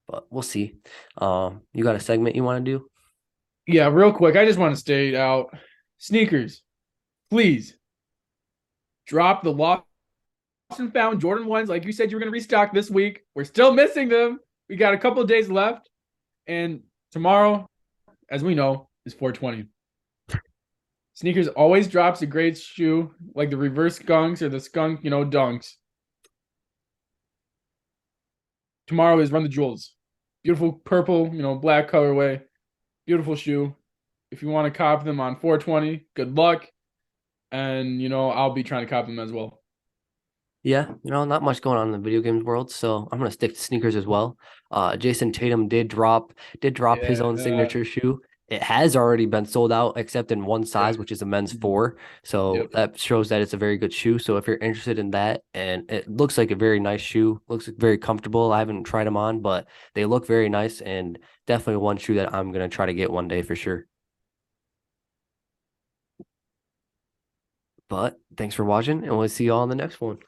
A: but we'll see. You got a segment you want to do?
B: Yeah, real quick, I just want to state out sneakers, please drop the lost and found Jordan 1s like you said you were going to restock this week. We're still missing them. We got a couple of days left. And tomorrow, as we know, is 420. Sneakers always drops a great shoe like the reverse skunks or the skunk, dunks. Tomorrow is Run the Jewels. Beautiful purple, black colorway. Beautiful shoe. If you want to cop them on 420, good luck. And, I'll be trying to cop them as well.
A: Yeah, not much going on in the video games world, so I'm gonna stick to sneakers as well. Jason Tatum did drop his own
B: Yeah.
A: signature shoe. It has already been sold out, except in one
B: Yeah.
A: size, which is a men's
B: Mhm.
A: 4. So
B: Yep.
A: that shows that it's a very good shoe. So if you're interested in that, and it looks like a very nice shoe, looks very comfortable. I haven't tried them on, but they look very nice, and definitely one shoe that I'm gonna try to get one day for sure. But thanks for watching, and we'll see you all in the next one.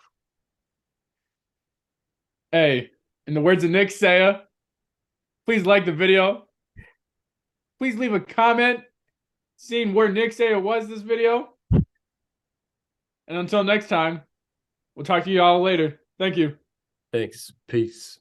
B: Hey, in the words of Nick Saya, please like the video. Please leave a comment seeing where Nick Saya was this video. And until next time, we'll talk to you all later. Thank you.
A: Thanks. Peace.